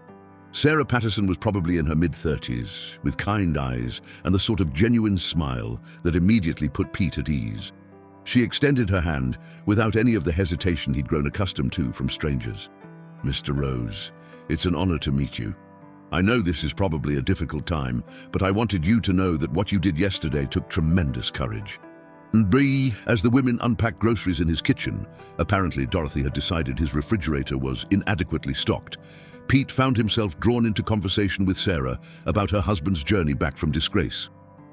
Sarah Patterson was probably in her mid-30s, with kind eyes and the sort of genuine smile that immediately put Pete at ease. She extended her hand without any of the hesitation he'd grown accustomed to from strangers. "Mr. Rose, it's an honor to meet you. I know this is probably a difficult time, but I wanted you to know that what you did yesterday took tremendous courage." And Bree, as the women unpacked groceries in his kitchen, apparently Dorothy had decided his refrigerator was inadequately stocked, Pete found himself drawn into conversation with Sarah about her husband's journey back from disgrace.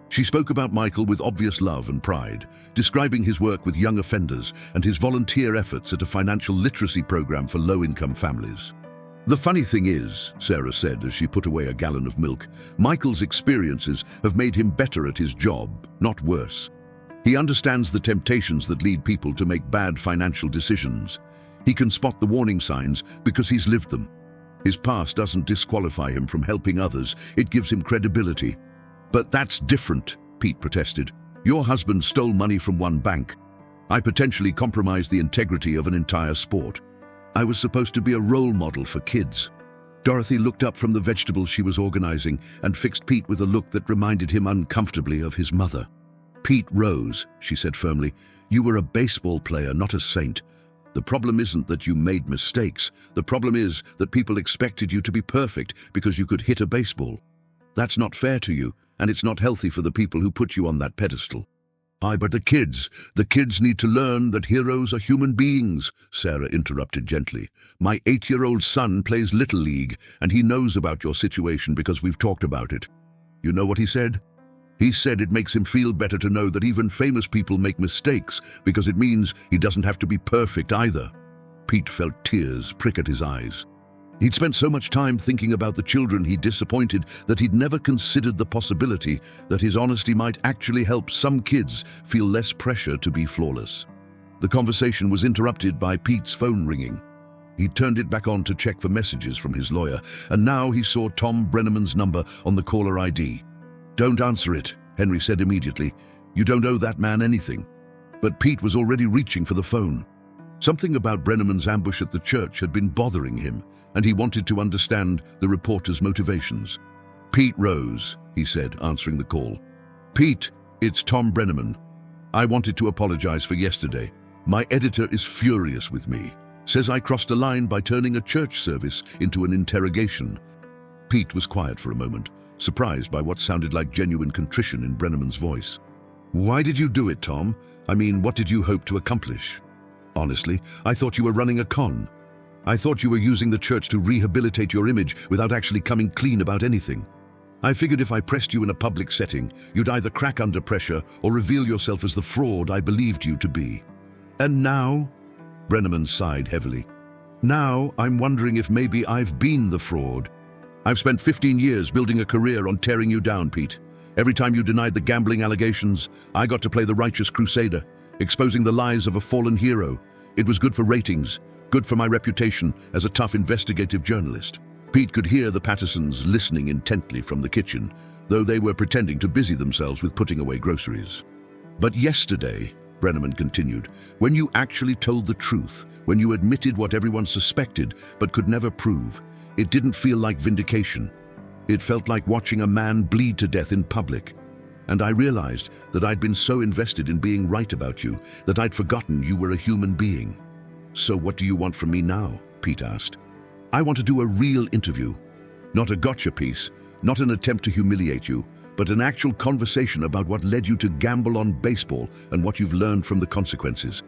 She spoke about Michael with obvious love and pride, describing his work with young offenders and his volunteer efforts at a financial literacy program for low-income families. "The funny thing is," Sarah said as she put away a gallon of milk, "Michael's experiences have made him better at his job, not worse. He understands the temptations that lead people to make bad financial decisions. He can spot the warning signs because he's lived them. His past doesn't disqualify him from helping others, it gives him credibility." But that's different, Pete protested. Your husband stole money from one bank. I potentially compromised the integrity of an entire sport. I was supposed to be a role model for kids. Dorothy looked up from the vegetables she was organizing and fixed Pete with a look that reminded him uncomfortably of his mother. Pete Rose, she said firmly, you were a baseball player, not a saint. The problem isn't that you made mistakes. The problem is that people expected you to be perfect because you could hit a baseball. That's not fair to you, and it's not healthy for the people who put you on that pedestal. But the kids need to learn that heroes are human beings, Sarah interrupted gently. My 8-year-old son plays Little League, and he knows about your situation because we've talked about it. You know what he said? He said it makes him feel better to know that even famous people make mistakes because it means he doesn't have to be perfect either. Pete felt tears prick at his eyes. He'd spent so much time thinking about the children he'd disappointed that he'd never considered the possibility that his honesty might actually help some kids feel less pressure to be flawless. The conversation was interrupted by Pete's phone ringing. He turned it back on to check for messages from his lawyer, and now he saw Tom Brenneman's number on the caller ID. Don't answer it, Henry said immediately. You don't owe that man anything. But Pete was already reaching for the phone. Something about Brenneman's ambush at the church had been bothering him, and he wanted to understand the reporter's motivations. Pete Rose, he said, answering the call. Pete, it's Tom Brenneman. I wanted to apologize for yesterday. My editor is furious with me. Says I crossed a line by turning a church service into an interrogation. Pete was quiet for a moment, surprised by what sounded like genuine contrition in Brenneman's voice. Why did you do it, Tom? I mean, what did you hope to accomplish? Honestly, I thought you were running a con. I thought you were using the church to rehabilitate your image without actually coming clean about anything. I figured if I pressed you in a public setting, you'd either crack under pressure or reveal yourself as the fraud I believed you to be. And now? Brenneman sighed heavily. Now I'm wondering if maybe I've been the fraud. I've spent 15 years building a career on tearing you down, Pete. Every time you denied the gambling allegations, I got to play the righteous crusader, exposing the lies of a fallen hero. It was good for ratings, good for my reputation as a tough investigative journalist. Pete could hear the Pattersons listening intently from the kitchen, though they were pretending to busy themselves with putting away groceries. But yesterday, Brenneman continued, when you actually told the truth, when you admitted what everyone suspected but could never prove, it didn't feel like vindication. It felt like watching a man bleed to death in public. And I realized that I'd been so invested in being right about you that I'd forgotten you were a human being. So what do you want from me now? Pete asked. I want to do a real interview. Not a gotcha piece, not an attempt to humiliate you, but an actual conversation about what led you to gamble on baseball and what you've learned from the consequences.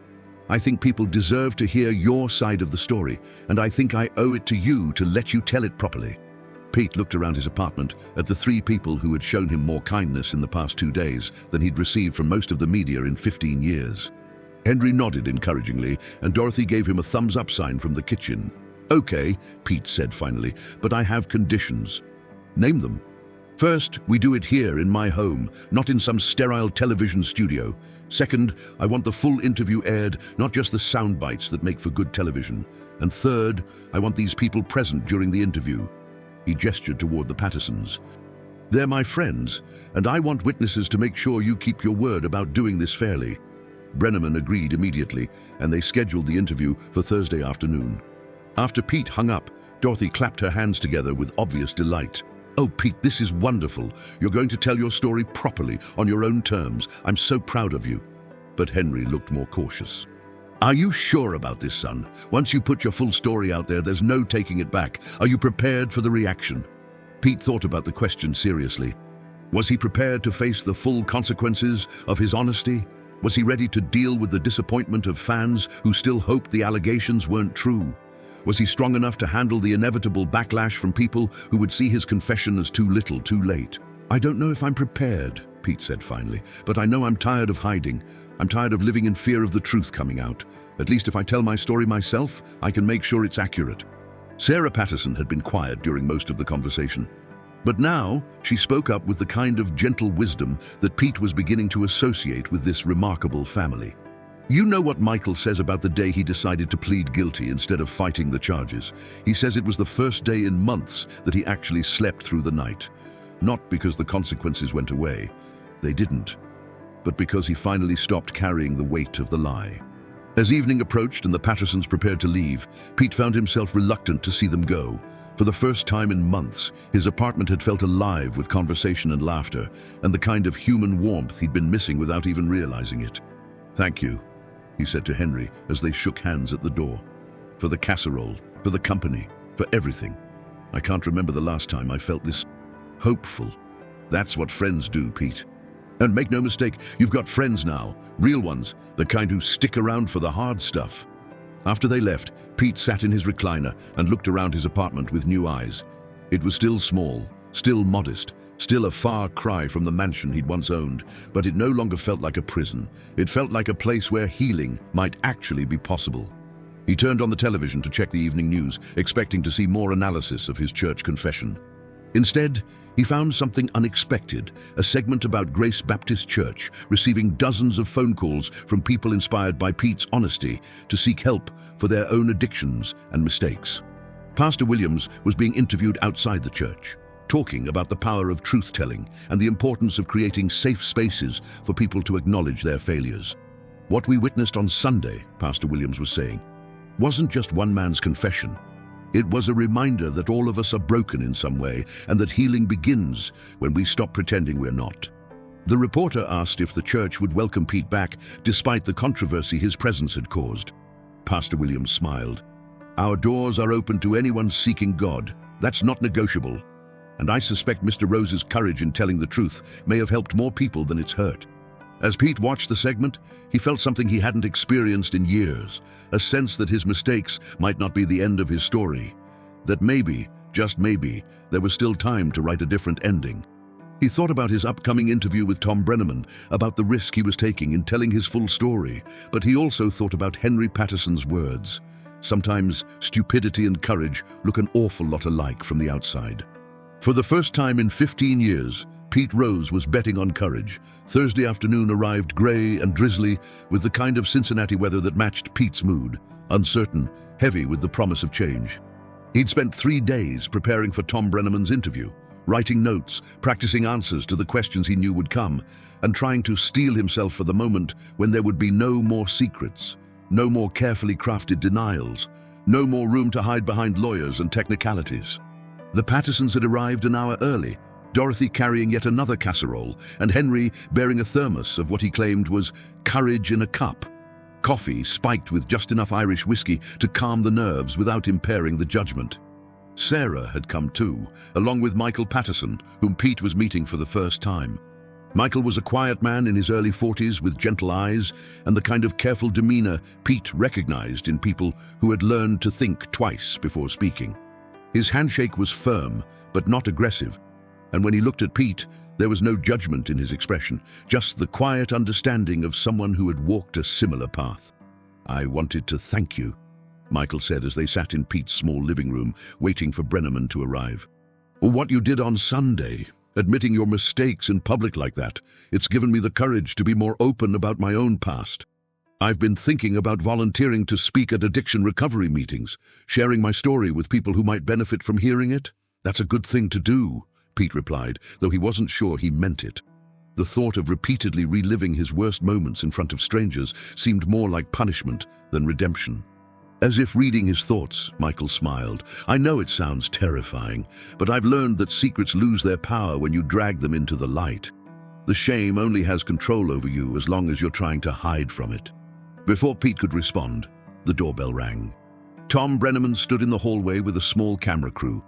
I think people deserve to hear your side of the story, and I think I owe it to you to let you tell it properly. Pete looked around his apartment at the 3 people who had shown him more kindness in the past 2 days than he'd received from most of the media in 15 years. Henry nodded encouragingly, and Dorothy gave him a thumbs-up sign from the kitchen. Okay, Pete said finally, but I have conditions. Name them. First, we do it here in my home, not in some sterile television studio. Second, I want the full interview aired, not just the sound bites that make for good television. And third, I want these people present during the interview. He gestured toward the Pattersons. They're my friends, and I want witnesses to make sure you keep your word about doing this fairly. Brenneman agreed immediately, and they scheduled the interview for Thursday afternoon. After Pete hung up, Dorothy clapped her hands together with obvious delight. Oh, Pete, this is wonderful. You're going to tell your story properly, on your own terms. I'm so proud of you. But Henry looked more cautious. Are you sure about this, son? Once you put your full story out there, there's no taking it back. Are you prepared for the reaction? Pete thought about the question seriously. Was he prepared to face the full consequences of his honesty? Was he ready to deal with the disappointment of fans who still hoped the allegations weren't true? Was he strong enough to handle the inevitable backlash from people who would see his confession as too little, too late? I don't know if I'm prepared, Pete said finally, but I know I'm tired of hiding. I'm tired of living in fear of the truth coming out. At least if I tell my story myself, I can make sure it's accurate. Sarah Patterson had been quiet during most of the conversation. But now, she spoke up with the kind of gentle wisdom that Pete was beginning to associate with this remarkable family. You know what Michael says about the day he decided to plead guilty instead of fighting the charges. He says it was the first day in months that he actually slept through the night. not because the consequences went away. They didn't. But because he finally stopped carrying the weight of the lie. As evening approached and the Pattersons prepared to leave, Pete found himself reluctant to see them go. For the first time in months, his apartment had felt alive with conversation and laughter, and the kind of human warmth he'd been missing without even realizing it. "Thank you," he said to Henry as they shook hands at the door. "For the casserole, for the company, for everything. I can't remember the last time I felt this hopeful. That's what friends do, Pete. And make no mistake, you've got friends now, real ones, the kind who stick around for the hard stuff." After they left, Pete sat in his recliner and looked around his apartment with new eyes. It was still small, still modest, still a far cry from the mansion he'd once owned, but it no longer felt like a prison. It felt like a place where healing might actually be possible. He turned on the television to check the evening news, expecting to see more analysis of his church confession. Instead, he found something unexpected, a segment about Grace Baptist Church receiving dozens of phone calls from people inspired by Pete's honesty to seek help for their own addictions and mistakes. Pastor Williams was being interviewed outside the church, talking about the power of truth-telling and the importance of creating safe spaces for people to acknowledge their failures. "What we witnessed on Sunday," Pastor Williams was saying, "wasn't just one man's confession. It was a reminder that all of us are broken in some way and that healing begins when we stop pretending we're not." The reporter asked if the church would welcome Pete back despite the controversy his presence had caused. Pastor Williams smiled. "Our doors are open to anyone seeking God. That's not negotiable. And I suspect Mr. Rose's courage in telling the truth may have helped more people than it's hurt." As Pete watched the segment, he felt something he hadn't experienced in years, a sense that his mistakes might not be the end of his story, that maybe, just maybe, there was still time to write a different ending. He thought about his upcoming interview with Tom Brenneman, about the risk he was taking in telling his full story, but he also thought about Henry Patterson's words. Sometimes stupidity and courage look an awful lot alike from the outside. For the first time in 15 years, Pete Rose was betting on courage. Thursday afternoon arrived gray and drizzly, with the kind of Cincinnati weather that matched Pete's mood, uncertain, heavy with the promise of change. He'd spent 3 days preparing for Tom Brenneman's interview, writing notes, practicing answers to the questions he knew would come, and trying to steel himself for the moment when there would be no more secrets, no more carefully crafted denials, no more room to hide behind lawyers and technicalities. The Pattersons had arrived an hour early, Dorothy carrying yet another casserole, and Henry bearing a thermos of what he claimed was courage in a cup. Coffee spiked with just enough Irish whiskey to calm the nerves without impairing the judgment. Sarah had come too, along with Michael Patterson, whom Pete was meeting for the first time. Michael was a quiet man in his early 40s with gentle eyes and the kind of careful demeanor Pete recognized in people who had learned to think twice before speaking. His handshake was firm, but not aggressive, and when he looked at Pete, there was no judgment in his expression, just the quiet understanding of someone who had walked a similar path. "I wanted to thank you," Michael said as they sat in Pete's small living room, waiting for Brenneman to arrive. "What you did on Sunday, admitting your mistakes in public like that, it's given me the courage to be more open about my own past. I've been thinking about volunteering to speak at addiction recovery meetings, sharing my story with people who might benefit from hearing it. That's a good thing to do," Pete replied, though he wasn't sure he meant it. The thought of repeatedly reliving his worst moments in front of strangers seemed more like punishment than redemption. As if reading his thoughts, Michael smiled. "I know it sounds terrifying, but I've learned that secrets lose their power when you drag them into the light. The shame only has control over you as long as you're trying to hide from it." Before Pete could respond, the doorbell rang. Tom Brenneman stood in the hallway with a small camera crew.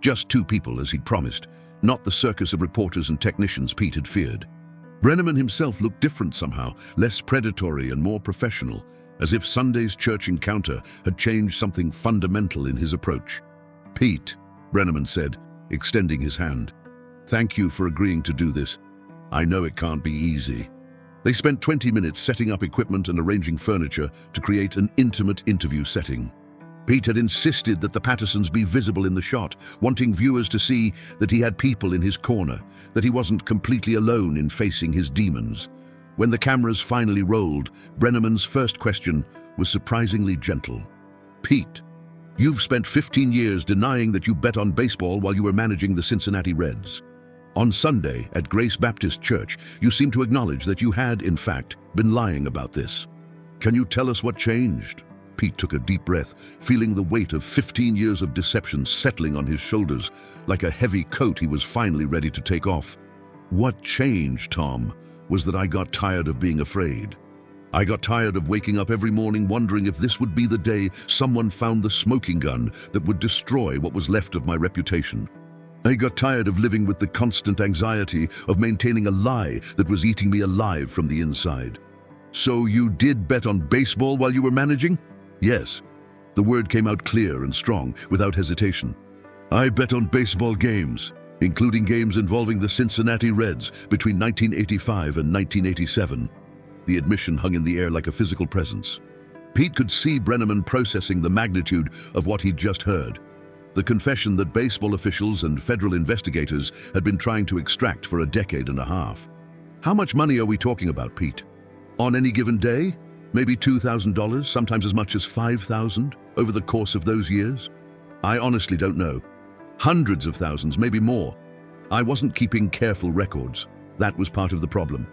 Just 2 people, as he'd promised, not the circus of reporters and technicians Pete had feared. Brenneman himself looked different somehow, less predatory and more professional, as if Sunday's church encounter had changed something fundamental in his approach. "Pete," Brenneman said, extending his hand. "Thank you for agreeing to do this. I know it can't be easy." They spent 20 minutes setting up equipment and arranging furniture to create an intimate interview setting. Pete had insisted that the Pattersons be visible in the shot, wanting viewers to see that he had people in his corner, that he wasn't completely alone in facing his demons. When the cameras finally rolled, Brenneman's first question was surprisingly gentle. "Pete, you've spent 15 years denying that you bet on baseball while you were managing the Cincinnati Reds. On Sunday, at Grace Baptist Church, you seem to acknowledge that you had, in fact, been lying about this. Can you tell us what changed? Pete took a deep breath, feeling the weight of 15 years of deception settling on his shoulders, like a heavy coat he was finally ready to take off. What changed, Tom, was that I got tired of being afraid. I got tired of waking up every morning wondering if this would be the day someone found the smoking gun that would destroy what was left of my reputation. I got tired of living with the constant anxiety of maintaining a lie that was eating me alive from the inside. So you did bet on baseball while you were managing? Yes. The word came out clear and strong, without hesitation. I bet on baseball games, including games involving the Cincinnati Reds between 1985 and 1987. The admission hung in the air like a physical presence. Pete could see Brenneman processing the magnitude of what he'd just heard. The confession that baseball officials and federal investigators had been trying to extract for a decade and a half. How much money are we talking about, Pete? On any given day? Maybe $2,000, sometimes as much as $5,000 over the course of those years? I honestly don't know. Hundreds of thousands, maybe more. I wasn't keeping careful records. That was part of the problem.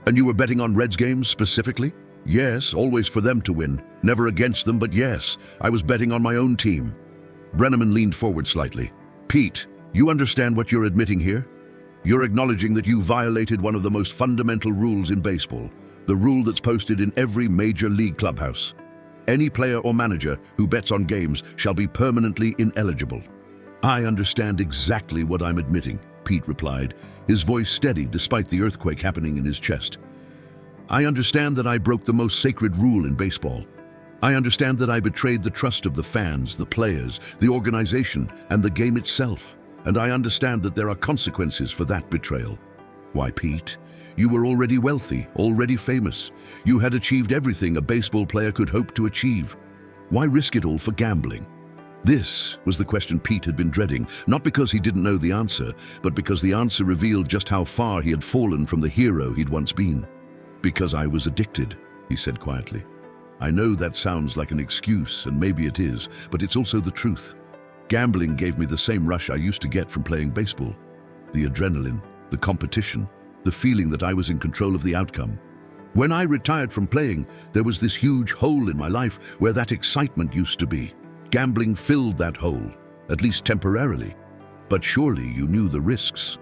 And you were betting on Reds games specifically? Yes, always for them to win. Never against them, but yes, I was betting on my own team. Brenneman leaned forward slightly. Pete, you understand what you're admitting here? You're acknowledging that you violated one of the most fundamental rules in baseball, the rule that's posted in every major league clubhouse. Any player or manager who bets on games shall be permanently ineligible. I understand exactly what I'm admitting, Pete replied, his voice steady despite the earthquake happening in his chest. I understand that I broke the most sacred rule in baseball. I understand that I betrayed the trust of the fans, the players, the organization, and the game itself. And I understand that there are consequences for that betrayal. Why, Pete? You were already wealthy, already famous. You had achieved everything a baseball player could hope to achieve. Why risk it all for gambling? This was the question Pete had been dreading, not because he didn't know the answer, but because the answer revealed just how far he had fallen from the hero he'd once been. Because I was addicted, he said quietly. I know that sounds like an excuse, and maybe it is, but it's also the truth. Gambling gave me the same rush I used to get from playing baseball. The adrenaline, the competition, the feeling that I was in control of the outcome. When I retired from playing, there was this huge hole in my life where that excitement used to be. Gambling filled that hole, at least temporarily. But surely you knew the risks.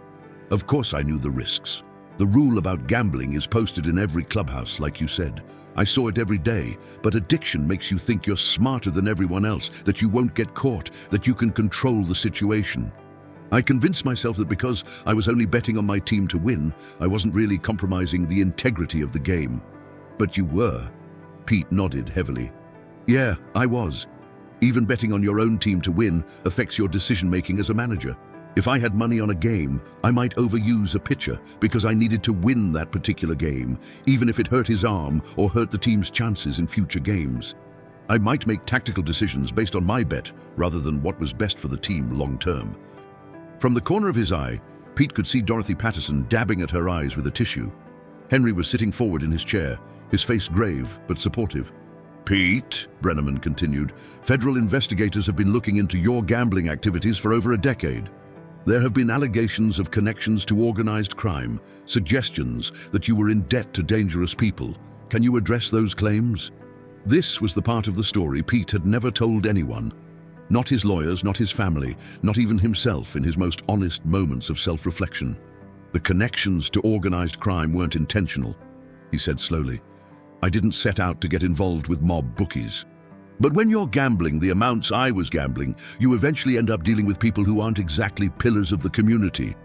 Of course I knew the risks. The rule about gambling is posted in every clubhouse, like you said. I saw it every day, but addiction makes you think you're smarter than everyone else, that you won't get caught, that you can control the situation. I convinced myself that because I was only betting on my team to win, I wasn't really compromising the integrity of the game. But you were. Pete nodded heavily. Yeah, I was. Even betting on your own team to win affects your decision-making as a manager. If I had money on a game, I might overuse a pitcher because I needed to win that particular game, even if it hurt his arm or hurt the team's chances in future games. I might make tactical decisions based on my bet rather than what was best for the team long-term. From the corner of his eye, Pete could see Dorothy Patterson dabbing at her eyes with a tissue. Henry was sitting forward in his chair, his face grave but supportive. Pete, Brenneman continued, federal investigators have been looking into your gambling activities for over a decade. There have been allegations of connections to organized crime, suggestions that you were in debt to dangerous people. Can you address those claims? This was the part of the story Pete had never told anyone. Not his lawyers, not his family, not even himself in his most honest moments of self-reflection. The connections to organized crime weren't intentional, he said slowly. I didn't set out to get involved with mob bookies. But when you're gambling the amounts I was gambling, you eventually end up dealing with people who aren't exactly pillars of the community.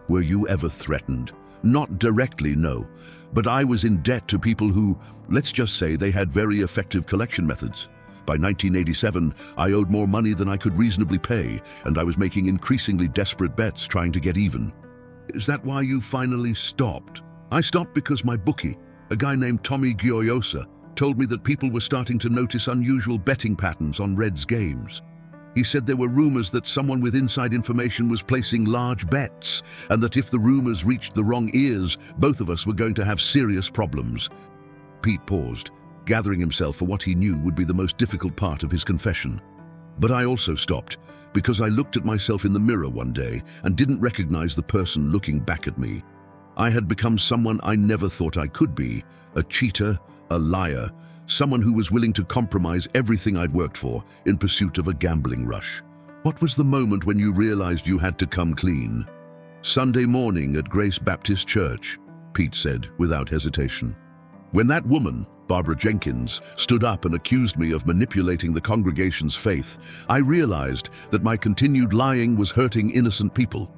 Were you ever threatened? Not directly, no. But I was in debt to people who, let's just say, they had very effective collection methods. By 1987, I owed more money than I could reasonably pay, and I was making increasingly desperate bets trying to get even. Is that why you finally stopped? I stopped because my bookie, a guy named Tommy Gioiosa, told me that people were starting to notice unusual betting patterns on Reds games. He said there were rumors that someone with inside information was placing large bets, and that if the rumors reached the wrong ears, both of us were going to have serious problems. Pete paused, gathering himself for what he knew would be the most difficult part of his confession. But I also stopped because I looked at myself in the mirror one day and didn't recognize the person looking back at me. I had become someone I never thought I could be, a cheater, a liar, someone who was willing to compromise everything I'd worked for in pursuit of a gambling rush. What was the moment when you realized you had to come clean? Sunday morning at Grace Baptist Church, Pete said without hesitation. When that woman, Barbara Jenkins, stood up and accused me of manipulating the congregation's faith, I realized that my continued lying was hurting innocent people.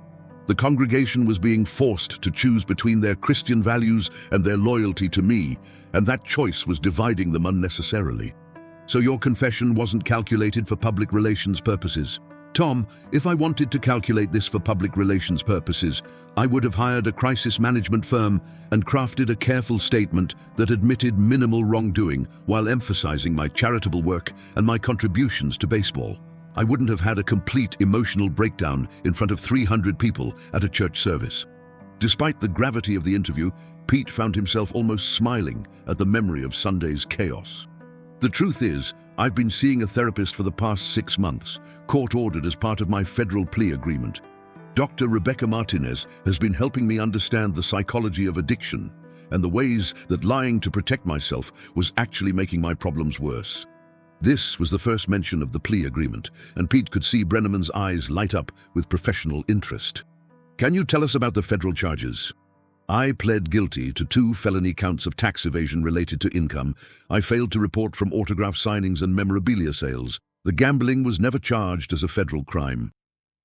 The congregation was being forced to choose between their Christian values and their loyalty to me, and that choice was dividing them unnecessarily. So your confession wasn't calculated for public relations purposes. Tom, if I wanted to calculate this for public relations purposes, I would have hired a crisis management firm and crafted a careful statement that admitted minimal wrongdoing while emphasizing my charitable work and my contributions to baseball. I wouldn't have had a complete emotional breakdown in front of 300 people at a church service. Despite the gravity of the interview, Pete found himself almost smiling at the memory of Sunday's chaos. The truth is, I've been seeing a therapist for the past 6 months, court-ordered as part of my federal plea agreement. Dr. Rebecca Martinez has been helping me understand the psychology of addiction and the ways that lying to protect myself was actually making my problems worse. This was the first mention of the plea agreement, and Pete could see Brenneman's eyes light up with professional interest. Can you tell us about the federal charges? I pled guilty to 2 felony counts of tax evasion related to income. I failed to report from autograph signings and memorabilia sales. The gambling was never charged as a federal crime,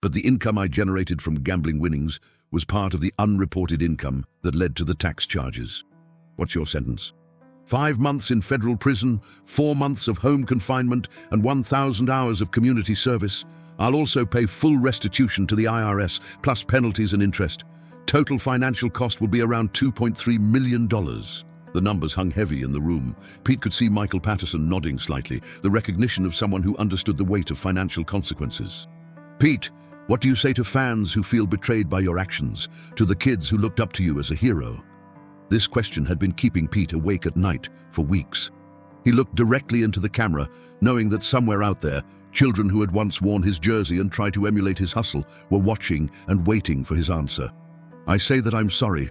but the income I generated from gambling winnings was part of the unreported income that led to the tax charges. What's your sentence? 5 months in federal prison, 4 months of home confinement, and 1,000 hours of community service. I'll also pay full restitution to the IRS, plus penalties and interest. Total financial cost will be around $2.3 million. The numbers hung heavy in the room. Pete could see Michael Patterson nodding slightly, the recognition of someone who understood the weight of financial consequences. Pete, what do you say to fans who feel betrayed by your actions, to the kids who looked up to you as a hero? This question had been keeping Pete awake at night for weeks. He looked directly into the camera, knowing that somewhere out there, children who had once worn his jersey and tried to emulate his hustle were watching and waiting for his answer. I say that I'm sorry.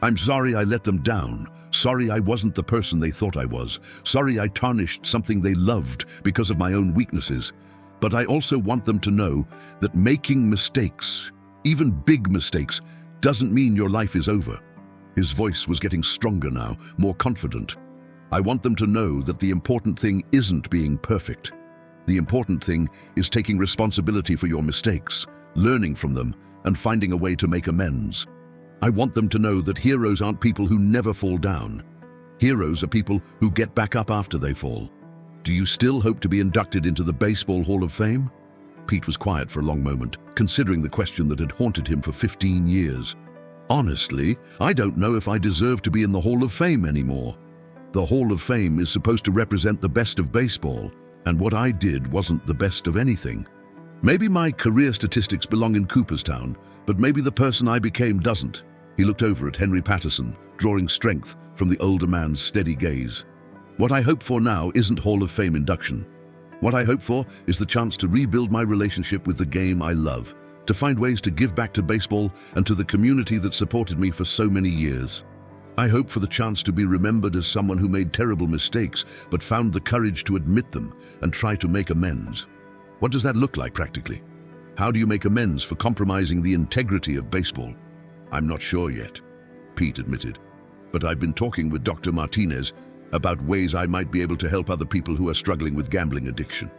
I'm sorry I let them down. Sorry I wasn't the person they thought I was. Sorry I tarnished something they loved because of my own weaknesses. But I also want them to know that making mistakes, even big mistakes, doesn't mean your life is over. His voice was getting stronger now, more confident. I want them to know that the important thing isn't being perfect. The important thing is taking responsibility for your mistakes, learning from them, and finding a way to make amends. I want them to know that heroes aren't people who never fall down. Heroes are people who get back up after they fall. Do you still hope to be inducted into the Baseball Hall of Fame? Pete was quiet for a long moment, considering the question that had haunted him for 15 years. Honestly, I don't know if I deserve to be in the Hall of Fame anymore. The Hall of Fame is supposed to represent the best of baseball, and what I did wasn't the best of anything. Maybe my career statistics belong in Cooperstown, but maybe the person I became doesn't. He looked over at Henry Patterson, drawing strength from the older man's steady gaze. What I hope for now isn't Hall of Fame induction. What I hope for is the chance to rebuild my relationship with the game I love, to find ways to give back to baseball and to the community that supported me for so many years. I hope for the chance to be remembered as someone who made terrible mistakes but found the courage to admit them and try to make amends. What does that look like practically? How do you make amends for compromising the integrity of baseball? I'm not sure yet, Pete admitted, but I've been talking with Dr. Martinez about ways I might be able to help other people who are struggling with gambling addiction.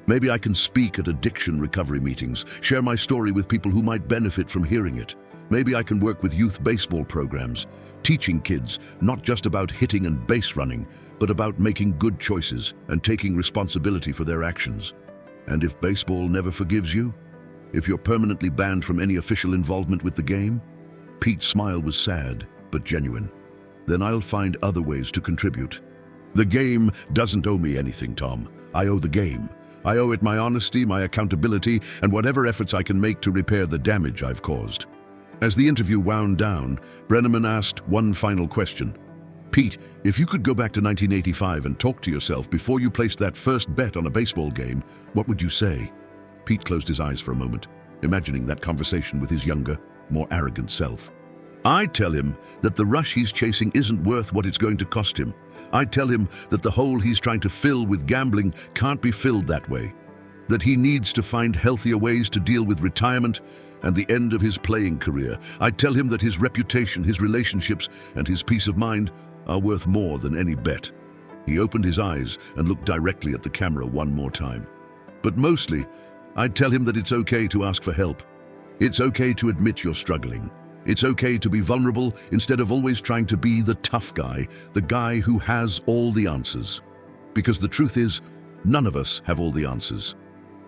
Maybe I can speak at addiction recovery meetings, share my story with people who might benefit from hearing it. Maybe I can work with youth baseball programs, teaching kids not just about hitting and base running, but about making good choices and taking responsibility for their actions. And if baseball never forgives you? If you're permanently banned from any official involvement with the game? Pete's smile was sad, but genuine. Then I'll find other ways to contribute. The game doesn't owe me anything, Tom. I owe the game. I owe it my honesty, my accountability, and whatever efforts I can make to repair the damage I've caused. As the interview wound down, Brenneman asked one final question. Pete, if you could go back to 1985 and talk to yourself before you placed that first bet on a baseball game, what would you say? Pete closed his eyes for a moment, imagining that conversation with his younger, more arrogant self. I'd tell him that the rush he's chasing isn't worth what it's going to cost him. I'd tell him that the hole he's trying to fill with gambling can't be filled that way. That he needs to find healthier ways to deal with retirement and the end of his playing career. I'd tell him that his reputation, his relationships, and his peace of mind are worth more than any bet. He opened his eyes and looked directly at the camera one more time. But mostly, I'd tell him that it's okay to ask for help. It's okay to admit you're struggling. It's okay to be vulnerable instead of always trying to be the tough guy, the guy who has all the answers. Because the truth is, none of us have all the answers.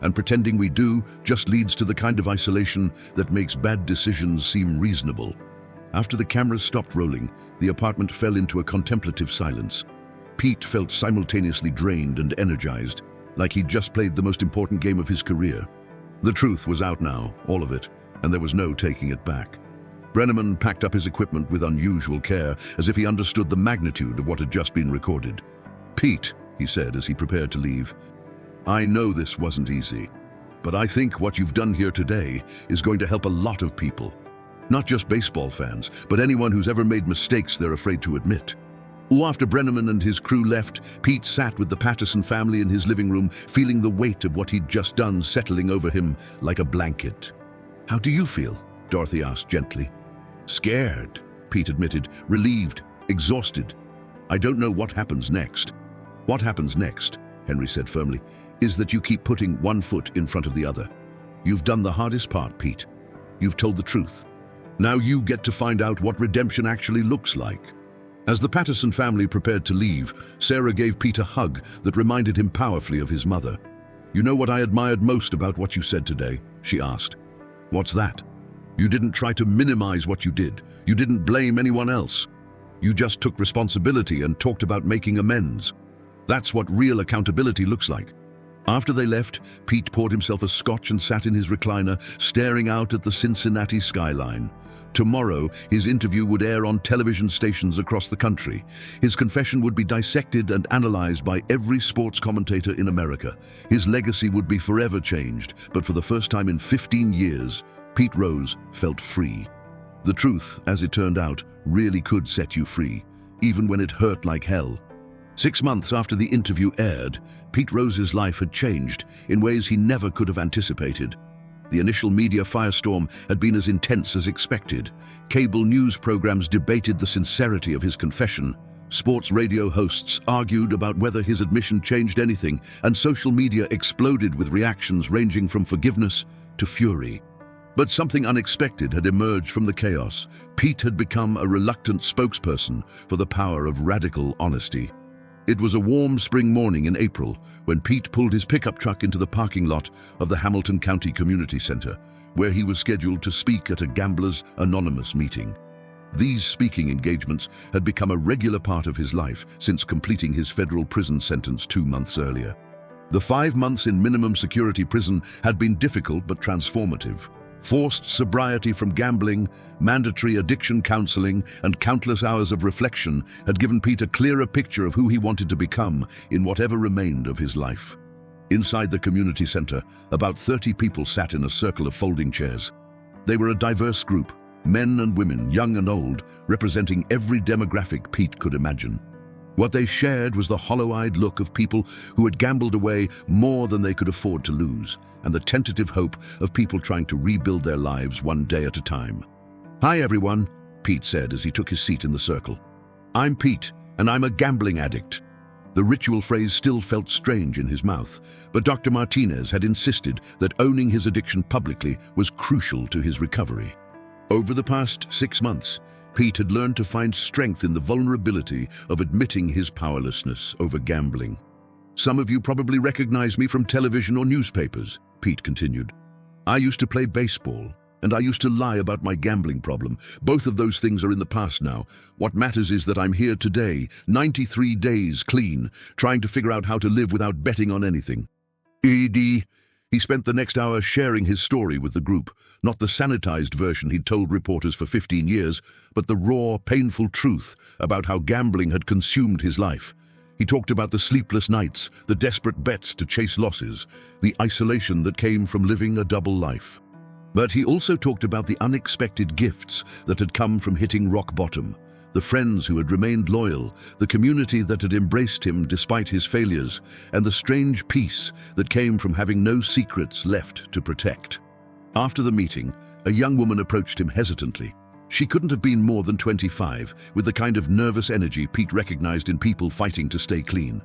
And pretending we do just leads to the kind of isolation that makes bad decisions seem reasonable. After the cameras stopped rolling, the apartment fell into a contemplative silence. Pete felt simultaneously drained and energized, like he'd just played the most important game of his career. The truth was out now, all of it, and there was no taking it back. Brenneman packed up his equipment with unusual care, as if he understood the magnitude of what had just been recorded. Pete, he said as he prepared to leave, I know this wasn't easy, but I think what you've done here today is going to help a lot of people. Not just baseball fans, but anyone who's ever made mistakes they're afraid to admit. After Brenneman and his crew left, Pete sat with the Patterson family in his living room, feeling the weight of what he'd just done settling over him like a blanket. How do you feel? Dorothy asked gently. Scared, Pete admitted, relieved, exhausted. I don't know what happens next. What happens next, Henry said firmly, is that you keep putting one foot in front of the other. You've done the hardest part, Pete. You've told the truth. Now you get to find out what redemption actually looks like. As the Patterson family prepared to leave, Sarah gave Pete a hug that reminded him powerfully of his mother. You know what I admired most about what you said today? She asked. What's that? You didn't try to minimize what you did. You didn't blame anyone else. You just took responsibility and talked about making amends. That's what real accountability looks like. After they left, Pete poured himself a scotch and sat in his recliner, staring out at the Cincinnati skyline. Tomorrow, his interview would air on television stations across the country. His confession would be dissected and analyzed by every sports commentator in America. His legacy would be forever changed, but for the first time in 15 years, Pete Rose felt free. The truth, as it turned out, really could set you free, even when it hurt like hell. 6 months after the interview aired, Pete Rose's life had changed in ways he never could have anticipated. The initial media firestorm had been as intense as expected. Cable news programs debated the sincerity of his confession. Sports radio hosts argued about whether his admission changed anything, and social media exploded with reactions ranging from forgiveness to fury. But something unexpected had emerged from the chaos. Pete had become a reluctant spokesperson for the power of radical honesty. It was a warm spring morning in April when Pete pulled his pickup truck into the parking lot of the Hamilton County Community Center, where he was scheduled to speak at a Gamblers Anonymous meeting. These speaking engagements had become a regular part of his life since completing his federal prison sentence 2 months earlier. The 5 months in minimum security prison had been difficult but transformative. Forced sobriety from gambling, mandatory addiction counseling, and countless hours of reflection had given Pete a clearer picture of who he wanted to become in whatever remained of his life. Inside the community center, about 30 people sat in a circle of folding chairs. They were a diverse group, men and women, young and old, representing every demographic Pete could imagine. What they shared was the hollow-eyed look of people who had gambled away more than they could afford to lose, and the tentative hope of people trying to rebuild their lives one day at a time. Hi everyone, Pete said as he took his seat in the circle. I'm Pete, and I'm a gambling addict. The ritual phrase still felt strange in his mouth, but Dr. Martinez had insisted that owning his addiction publicly was crucial to his recovery. Over the past 6 months, Pete had learned to find strength in the vulnerability of admitting his powerlessness over gambling. Some of you probably recognize me from television or newspapers, Pete continued. I used to play baseball, and I used to lie about my gambling problem. Both of those things are in the past now. What matters is that I'm here today, 93 days clean, trying to figure out how to live without betting on anything. Edie, He spent the next hour sharing his story with the group, not the sanitized version he'd told reporters for 15 years, but the raw, painful truth about how gambling had consumed his life. He talked about the sleepless nights, the desperate bets to chase losses, the isolation that came from living a double life. But he also talked about the unexpected gifts that had come from hitting rock bottom, the friends who had remained loyal, the community that had embraced him despite his failures, and the strange peace that came from having no secrets left to protect. After the meeting, a young woman approached him hesitantly. She couldn't have been more than 25, with the kind of nervous energy Pete recognized in people fighting to stay clean.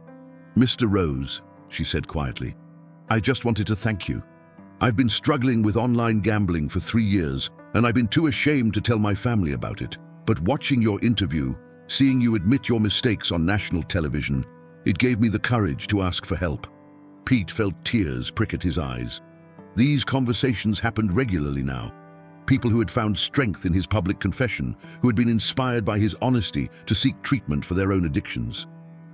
"Mr. Rose," she said quietly, "I just wanted to thank you. I've been struggling with online gambling for 3 years, and I've been too ashamed to tell my family about it. But watching your interview, seeing you admit your mistakes on national television, it gave me the courage to ask for help." Pete felt tears prick at his eyes. These conversations happened regularly now. People who had found strength in his public confession, who had been inspired by his honesty to seek treatment for their own addictions.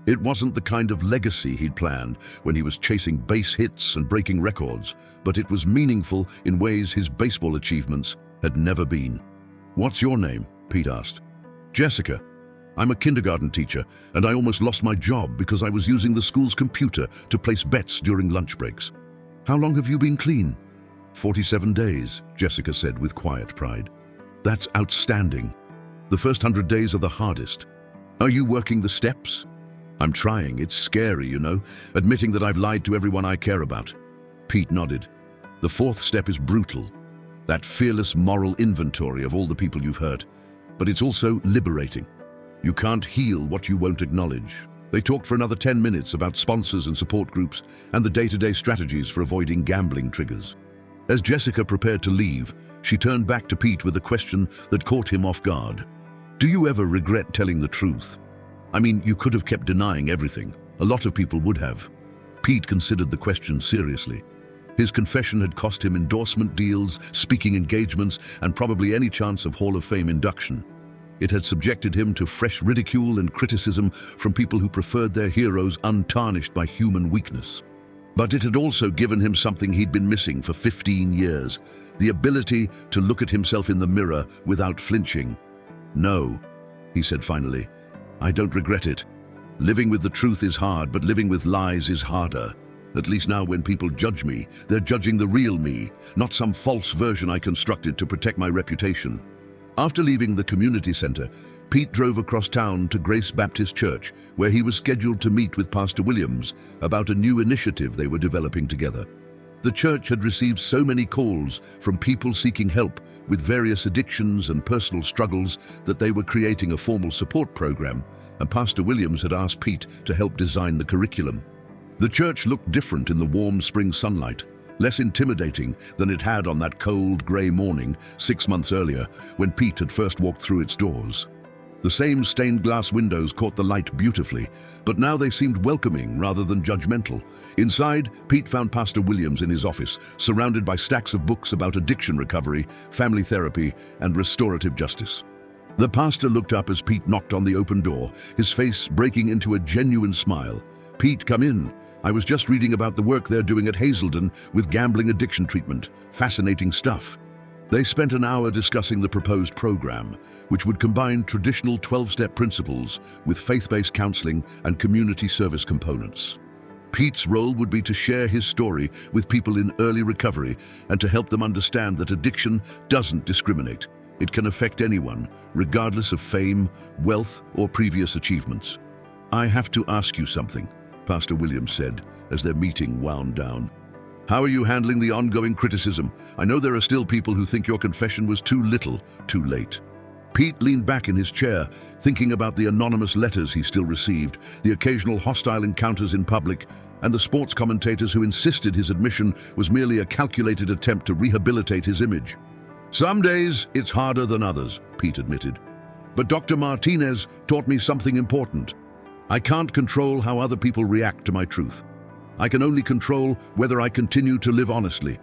It wasn't the kind of legacy he'd planned when he was chasing base hits and breaking records, but it was meaningful in ways his baseball achievements had never been. "What's your name?" Pete asked. "Jessica. I'm a kindergarten teacher, and I almost lost my job because I was using the school's computer to place bets during lunch breaks." "How long have you been clean?" 47 days, Jessica said with quiet pride. "That's outstanding. The first 100 days are the hardest. Are you working the steps?" "I'm trying. It's scary, you know, admitting that I've lied to everyone I care about." Pete nodded. "The 4th step is brutal. That fearless moral inventory of all the people you've hurt. But it's also liberating. You can't heal what you won't acknowledge." They talked for another 10 minutes about sponsors and support groups and the day-to-day strategies for avoiding gambling triggers. As Jessica prepared to leave, she turned back to Pete with a question that caught him off guard. "Do you ever regret telling the truth? I mean, you could have kept denying everything. A lot of people would have." Pete considered the question seriously. His confession had cost him endorsement deals, speaking engagements, and probably any chance of Hall of Fame induction. It had subjected him to fresh ridicule and criticism from people who preferred their heroes untarnished by human weakness. But it had also given him something he'd been missing for 15 years, the ability to look at himself in the mirror without flinching. "No," he said finally, "I don't regret it. Living with the truth is hard, but living with lies is harder. At least now when people judge me, they're judging the real me, not some false version I constructed to protect my reputation." After leaving the community center, Pete drove across town to Grace Baptist Church, where he was scheduled to meet with Pastor Williams about a new initiative they were developing together. The church had received so many calls from people seeking help with various addictions and personal struggles that they were creating a formal support program, and Pastor Williams had asked Pete to help design the curriculum. The church looked different in the warm spring sunlight, less intimidating than it had on that cold, grey morning 6 months earlier when Pete had first walked through its doors. The same stained glass windows caught the light beautifully, but now they seemed welcoming rather than judgmental. Inside, Pete found Pastor Williams in his office, surrounded by stacks of books about addiction recovery, family therapy, and restorative justice. The pastor looked up as Pete knocked on the open door, his face breaking into a genuine smile. "Pete, come in. I was just reading about the work they're doing at Hazelden with gambling addiction treatment. Fascinating stuff." They spent an hour discussing the proposed program, which would combine traditional 12-step principles with faith-based counseling and community service components. Pete's role would be to share his story with people in early recovery and to help them understand that addiction doesn't discriminate. It can affect anyone, regardless of fame, wealth, or previous achievements. "I have to ask you something," Pastor Williams said as their meeting wound down. "How are you handling the ongoing criticism? I know there are still people who think your confession was too little, too late." Pete leaned back in his chair, thinking about the anonymous letters he still received, the occasional hostile encounters in public, and the sports commentators who insisted his admission was merely a calculated attempt to rehabilitate his image. "Some days it's harder than others," Pete admitted. "But Dr. Martinez taught me something important. I can't control how other people react to my truth. I can only control whether I continue to live honestly.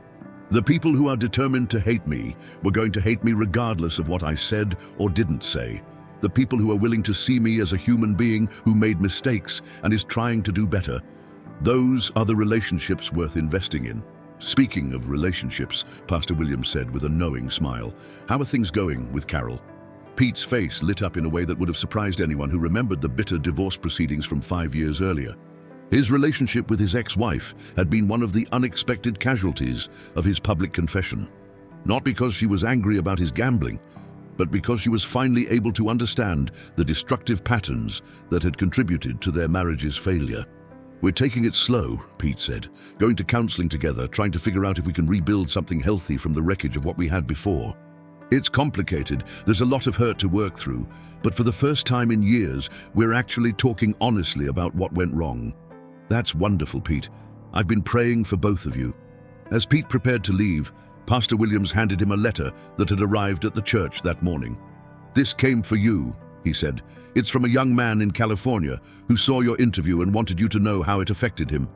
The people who are determined to hate me were going to hate me regardless of what I said or didn't say. The people who are willing to see me as a human being who made mistakes and is trying to do better, those are the relationships worth investing in." Speaking of relationships, Pastor Williams said with a knowing smile, "How are things going with Carol?" Pete's face lit up in a way that would have surprised anyone who remembered the bitter divorce proceedings from 5 years earlier. His relationship with his ex-wife had been one of the unexpected casualties of his public confession. Not because she was angry about his gambling, but because she was finally able to understand the destructive patterns that had contributed to their marriage's failure. "We're taking it slow," Pete said, "going to counseling together, trying to figure out if we can rebuild something healthy from the wreckage of what we had before. It's complicated, there's a lot of hurt to work through, but for the first time in years, we're actually talking honestly about what went wrong." "That's wonderful, Pete. I've been praying for both of you." As Pete prepared to leave, Pastor Williams handed him a letter that had arrived at the church that morning. "This came for you," he said. "It's from a young man in California who saw your interview and wanted you to know how it affected him."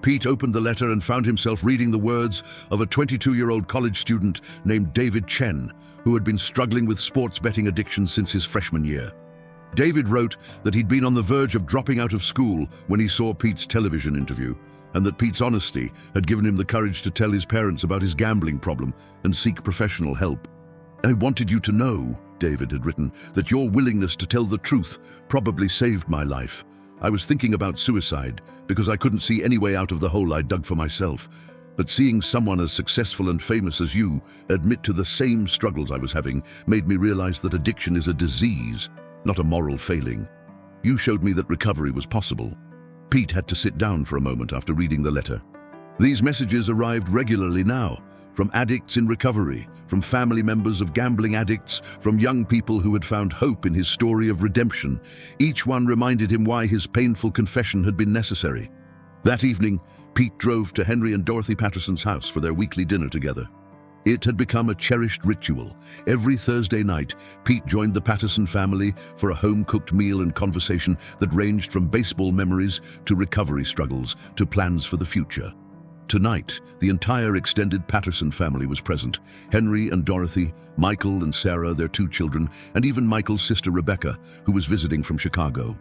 Pete opened the letter and found himself reading the words of a 22-year-old college student named David Chen, who had been struggling with sports betting addiction since his freshman year. David wrote that he'd been on the verge of dropping out of school when he saw Pete's television interview, and that Pete's honesty had given him the courage to tell his parents about his gambling problem and seek professional help. "I wanted you to know," David had written, "that your willingness to tell the truth probably saved my life. I was thinking about suicide because I couldn't see any way out of the hole I dug for myself. But seeing someone as successful and famous as you admit to the same struggles I was having made me realize that addiction is a disease, not a moral failing. You showed me that recovery was possible." Pete had to sit down for a moment after reading the letter. These messages arrived regularly now, from addicts in recovery, from family members of gambling addicts, from young people who had found hope in his story of redemption. Each one reminded him why his painful confession had been necessary. That evening, Pete drove to Henry and Dorothy Patterson's house for their weekly dinner together. It had become a cherished ritual. Every Thursday night, Pete joined the Patterson family for a home-cooked meal and conversation that ranged from baseball memories to recovery struggles to plans for the future. Tonight, the entire extended Patterson family was present. Henry and Dorothy, Michael and Sarah, their 2 children, and even Michael's sister Rebecca, who was visiting from Chicago.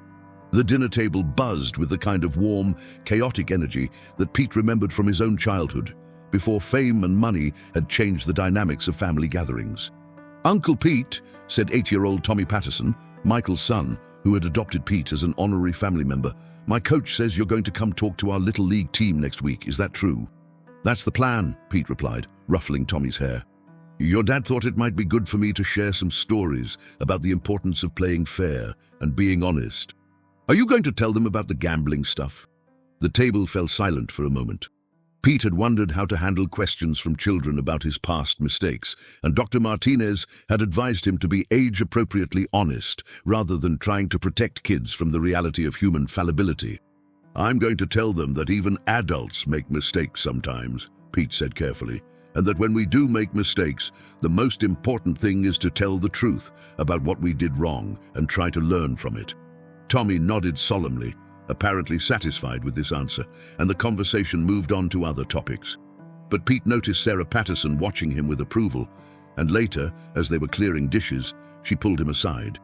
The dinner table buzzed with the kind of warm, chaotic energy that Pete remembered from his own childhood, before fame and money had changed the dynamics of family gatherings. "Uncle Pete," said 8-year-old Tommy Patterson, Michael's son, who had adopted Pete as an honorary family member, "my coach says you're going to come talk to our Little League team next week. Is that true?" "That's the plan," Pete replied, ruffling Tommy's hair. "Your dad thought it might be good for me to share some stories about the importance of playing fair and being honest." "Are you going to tell them about the gambling stuff?" The table fell silent for a moment. Pete had wondered how to handle questions from children about his past mistakes, and Dr. Martinez had advised him to be age-appropriately honest rather than trying to protect kids from the reality of human fallibility. "I'm going to tell them that even adults make mistakes sometimes," Pete said carefully, "and that when we do make mistakes, the most important thing is to tell the truth about what we did wrong and try to learn from it." Tommy nodded solemnly, apparently satisfied with this answer, and the conversation moved on to other topics. But Pete noticed Sarah Patterson watching him with approval, and later, as they were clearing dishes, she pulled him aside.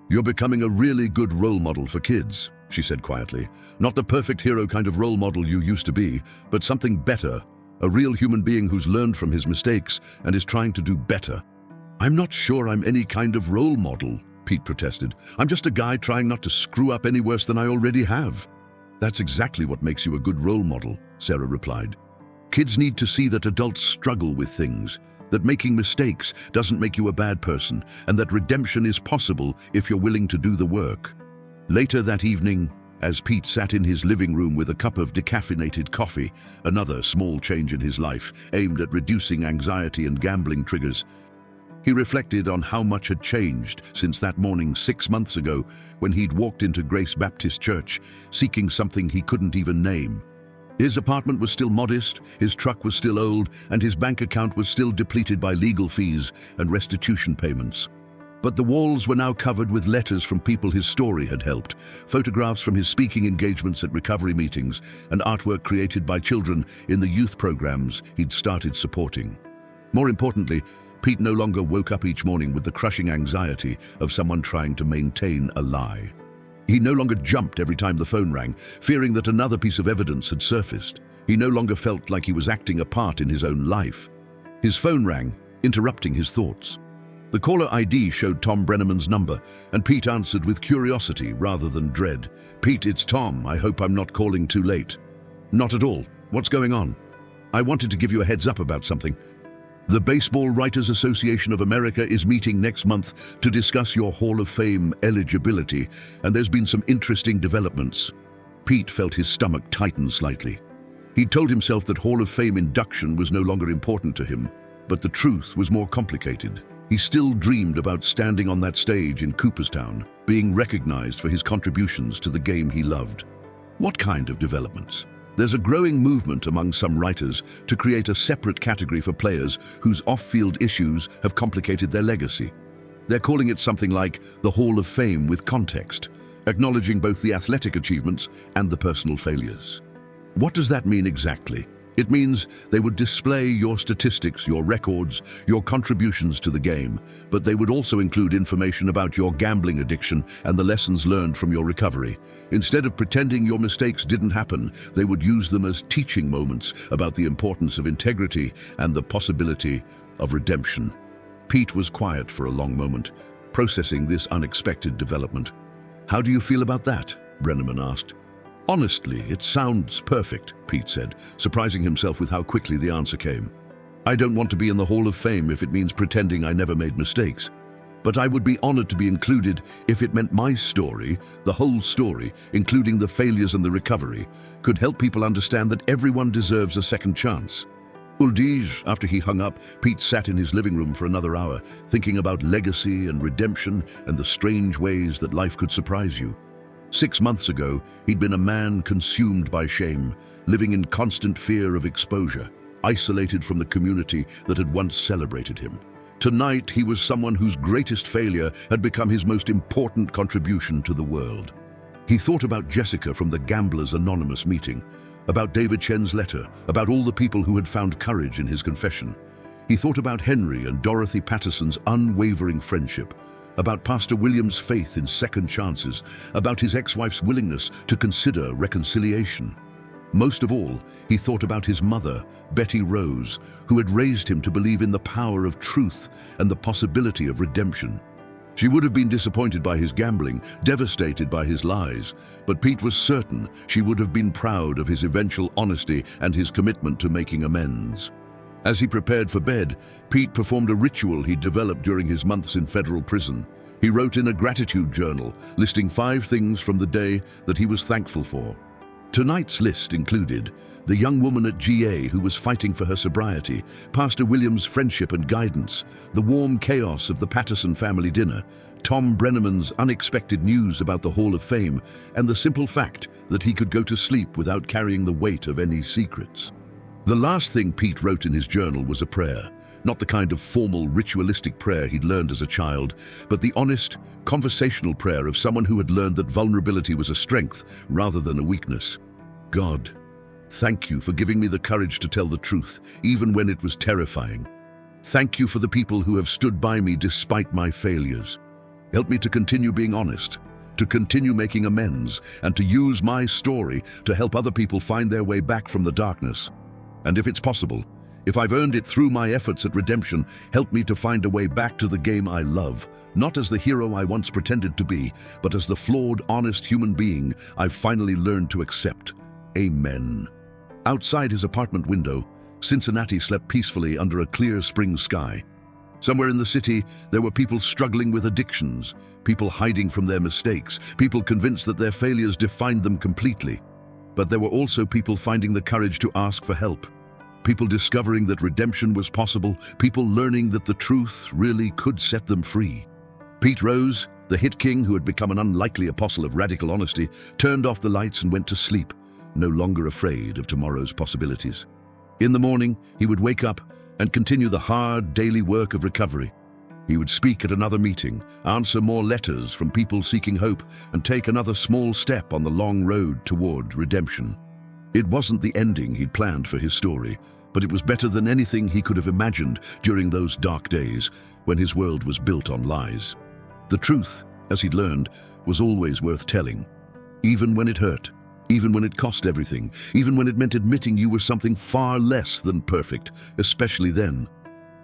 "You're becoming a really good role model for kids," she said quietly. "Not the perfect hero kind of role model you used to be, but something better, a real human being who's learned from his mistakes and is trying to do better." "I'm not sure I'm any kind of role model," Pete protested. "I'm just a guy trying not to screw up any worse than I already have." "That's exactly what makes you a good role model," Sarah replied. "Kids need to see that adults struggle with things, that making mistakes doesn't make you a bad person, and that redemption is possible if you're willing to do the work." Later that evening, as Pete sat in his living room with a cup of decaffeinated coffee, another small change in his life aimed at reducing anxiety and gambling triggers, he reflected on how much had changed since that morning 6 months ago when he'd walked into Grace Baptist Church seeking something he couldn't even name. His apartment was still modest, his truck was still old, and his bank account was still depleted by legal fees and restitution payments. But the walls were now covered with letters from people his story had helped, photographs from his speaking engagements at recovery meetings, and artwork created by children in the youth programs he'd started supporting. More importantly, Pete no longer woke up each morning with the crushing anxiety of someone trying to maintain a lie. He no longer jumped every time the phone rang, fearing that another piece of evidence had surfaced. He no longer felt like he was acting a part in his own life. His phone rang, interrupting his thoughts. The caller ID showed Tom Brenneman's number, and Pete answered with curiosity rather than dread. "Pete, it's Tom. I hope I'm not calling too late." "Not at all. What's going on?" "I wanted to give you a heads up about something. The Baseball Writers Association of America is meeting next month to discuss your Hall of Fame eligibility, and there's been some interesting developments." Pete felt his stomach tighten slightly. He'd told himself that Hall of Fame induction was no longer important to him, but the truth was more complicated. He still dreamed about standing on that stage in Cooperstown, being recognized for his contributions to the game he loved. What kind of developments? There's a growing movement among some writers to create a separate category for players whose off-field issues have complicated their legacy. They're calling it something like the Hall of Fame with context, acknowledging both the athletic achievements and the personal failures. What does that mean exactly? It means they would display your statistics, your records, your contributions to the game, but they would also include information about your gambling addiction and the lessons learned from your recovery. Instead of pretending your mistakes didn't happen, they would use them as teaching moments about the importance of integrity and the possibility of redemption. Pete was quiet for a long moment, processing this unexpected development. "How do you feel about that?" Brenneman asked. "Honestly, it sounds perfect," Pete said, surprising himself with how quickly the answer came. "I don't want to be in the Hall of Fame if it means pretending I never made mistakes. But I would be honored to be included if it meant my story, the whole story, including the failures and the recovery, could help people understand that everyone deserves a second chance." After he hung up, Pete sat in his living room for another hour, thinking about legacy and redemption and the strange ways that life could surprise you. 6 months ago, he'd been a man consumed by shame, living in constant fear of exposure, isolated from the community that had once celebrated him. Tonight, he was someone whose greatest failure had become his most important contribution to the world. He thought about Jessica from the Gamblers Anonymous meeting, about David Chen's letter, about all the people who had found courage in his confession. He thought about Henry and Dorothy Patterson's unwavering friendship, about Pastor William's faith in second chances, about his ex-wife's willingness to consider reconciliation. Most of all, he thought about his mother, Betty Rose, who had raised him to believe in the power of truth and the possibility of redemption. She would have been disappointed by his gambling, devastated by his lies, but Pete was certain she would have been proud of his eventual honesty and his commitment to making amends. As he prepared for bed, Pete performed a ritual he'd developed during his months in federal prison. He wrote in a gratitude journal, listing 5 things from the day that he was thankful for. Tonight's list included the young woman at GA who was fighting for her sobriety, Pastor William's friendship and guidance, the warm chaos of the Patterson family dinner, Tom Brenneman's unexpected news about the Hall of Fame, and the simple fact that he could go to sleep without carrying the weight of any secrets. The last thing Pete wrote in his journal was a prayer, not the kind of formal, ritualistic prayer he'd learned as a child, but the honest, conversational prayer of someone who had learned that vulnerability was a strength rather than a weakness. "God, thank you for giving me the courage to tell the truth, even when it was terrifying. Thank you for the people who have stood by me despite my failures. Help me to continue being honest, to continue making amends, and to use my story to help other people find their way back from the darkness. And if it's possible, if I've earned it through my efforts at redemption, help me to find a way back to the game I love, not as the hero I once pretended to be, but as the flawed, honest human being I've finally learned to accept. Amen." Outside his apartment window, Cincinnati slept peacefully under a clear spring sky. Somewhere in the city, there were people struggling with addictions, people hiding from their mistakes, people convinced that their failures defined them completely. But there were also people finding the courage to ask for help. People discovering that redemption was possible, people learning that the truth really could set them free. Pete Rose, the hit king who had become an unlikely apostle of radical honesty, turned off the lights and went to sleep, no longer afraid of tomorrow's possibilities. In the morning, he would wake up and continue the hard daily work of recovery. He would speak at another meeting, answer more letters from people seeking hope, and take another small step on the long road toward redemption. It wasn't the ending he'd planned for his story, but it was better than anything he could have imagined during those dark days when his world was built on lies. The truth, as he'd learned, was always worth telling, even when it hurt, even when it cost everything, even when it meant admitting you were something far less than perfect, especially then.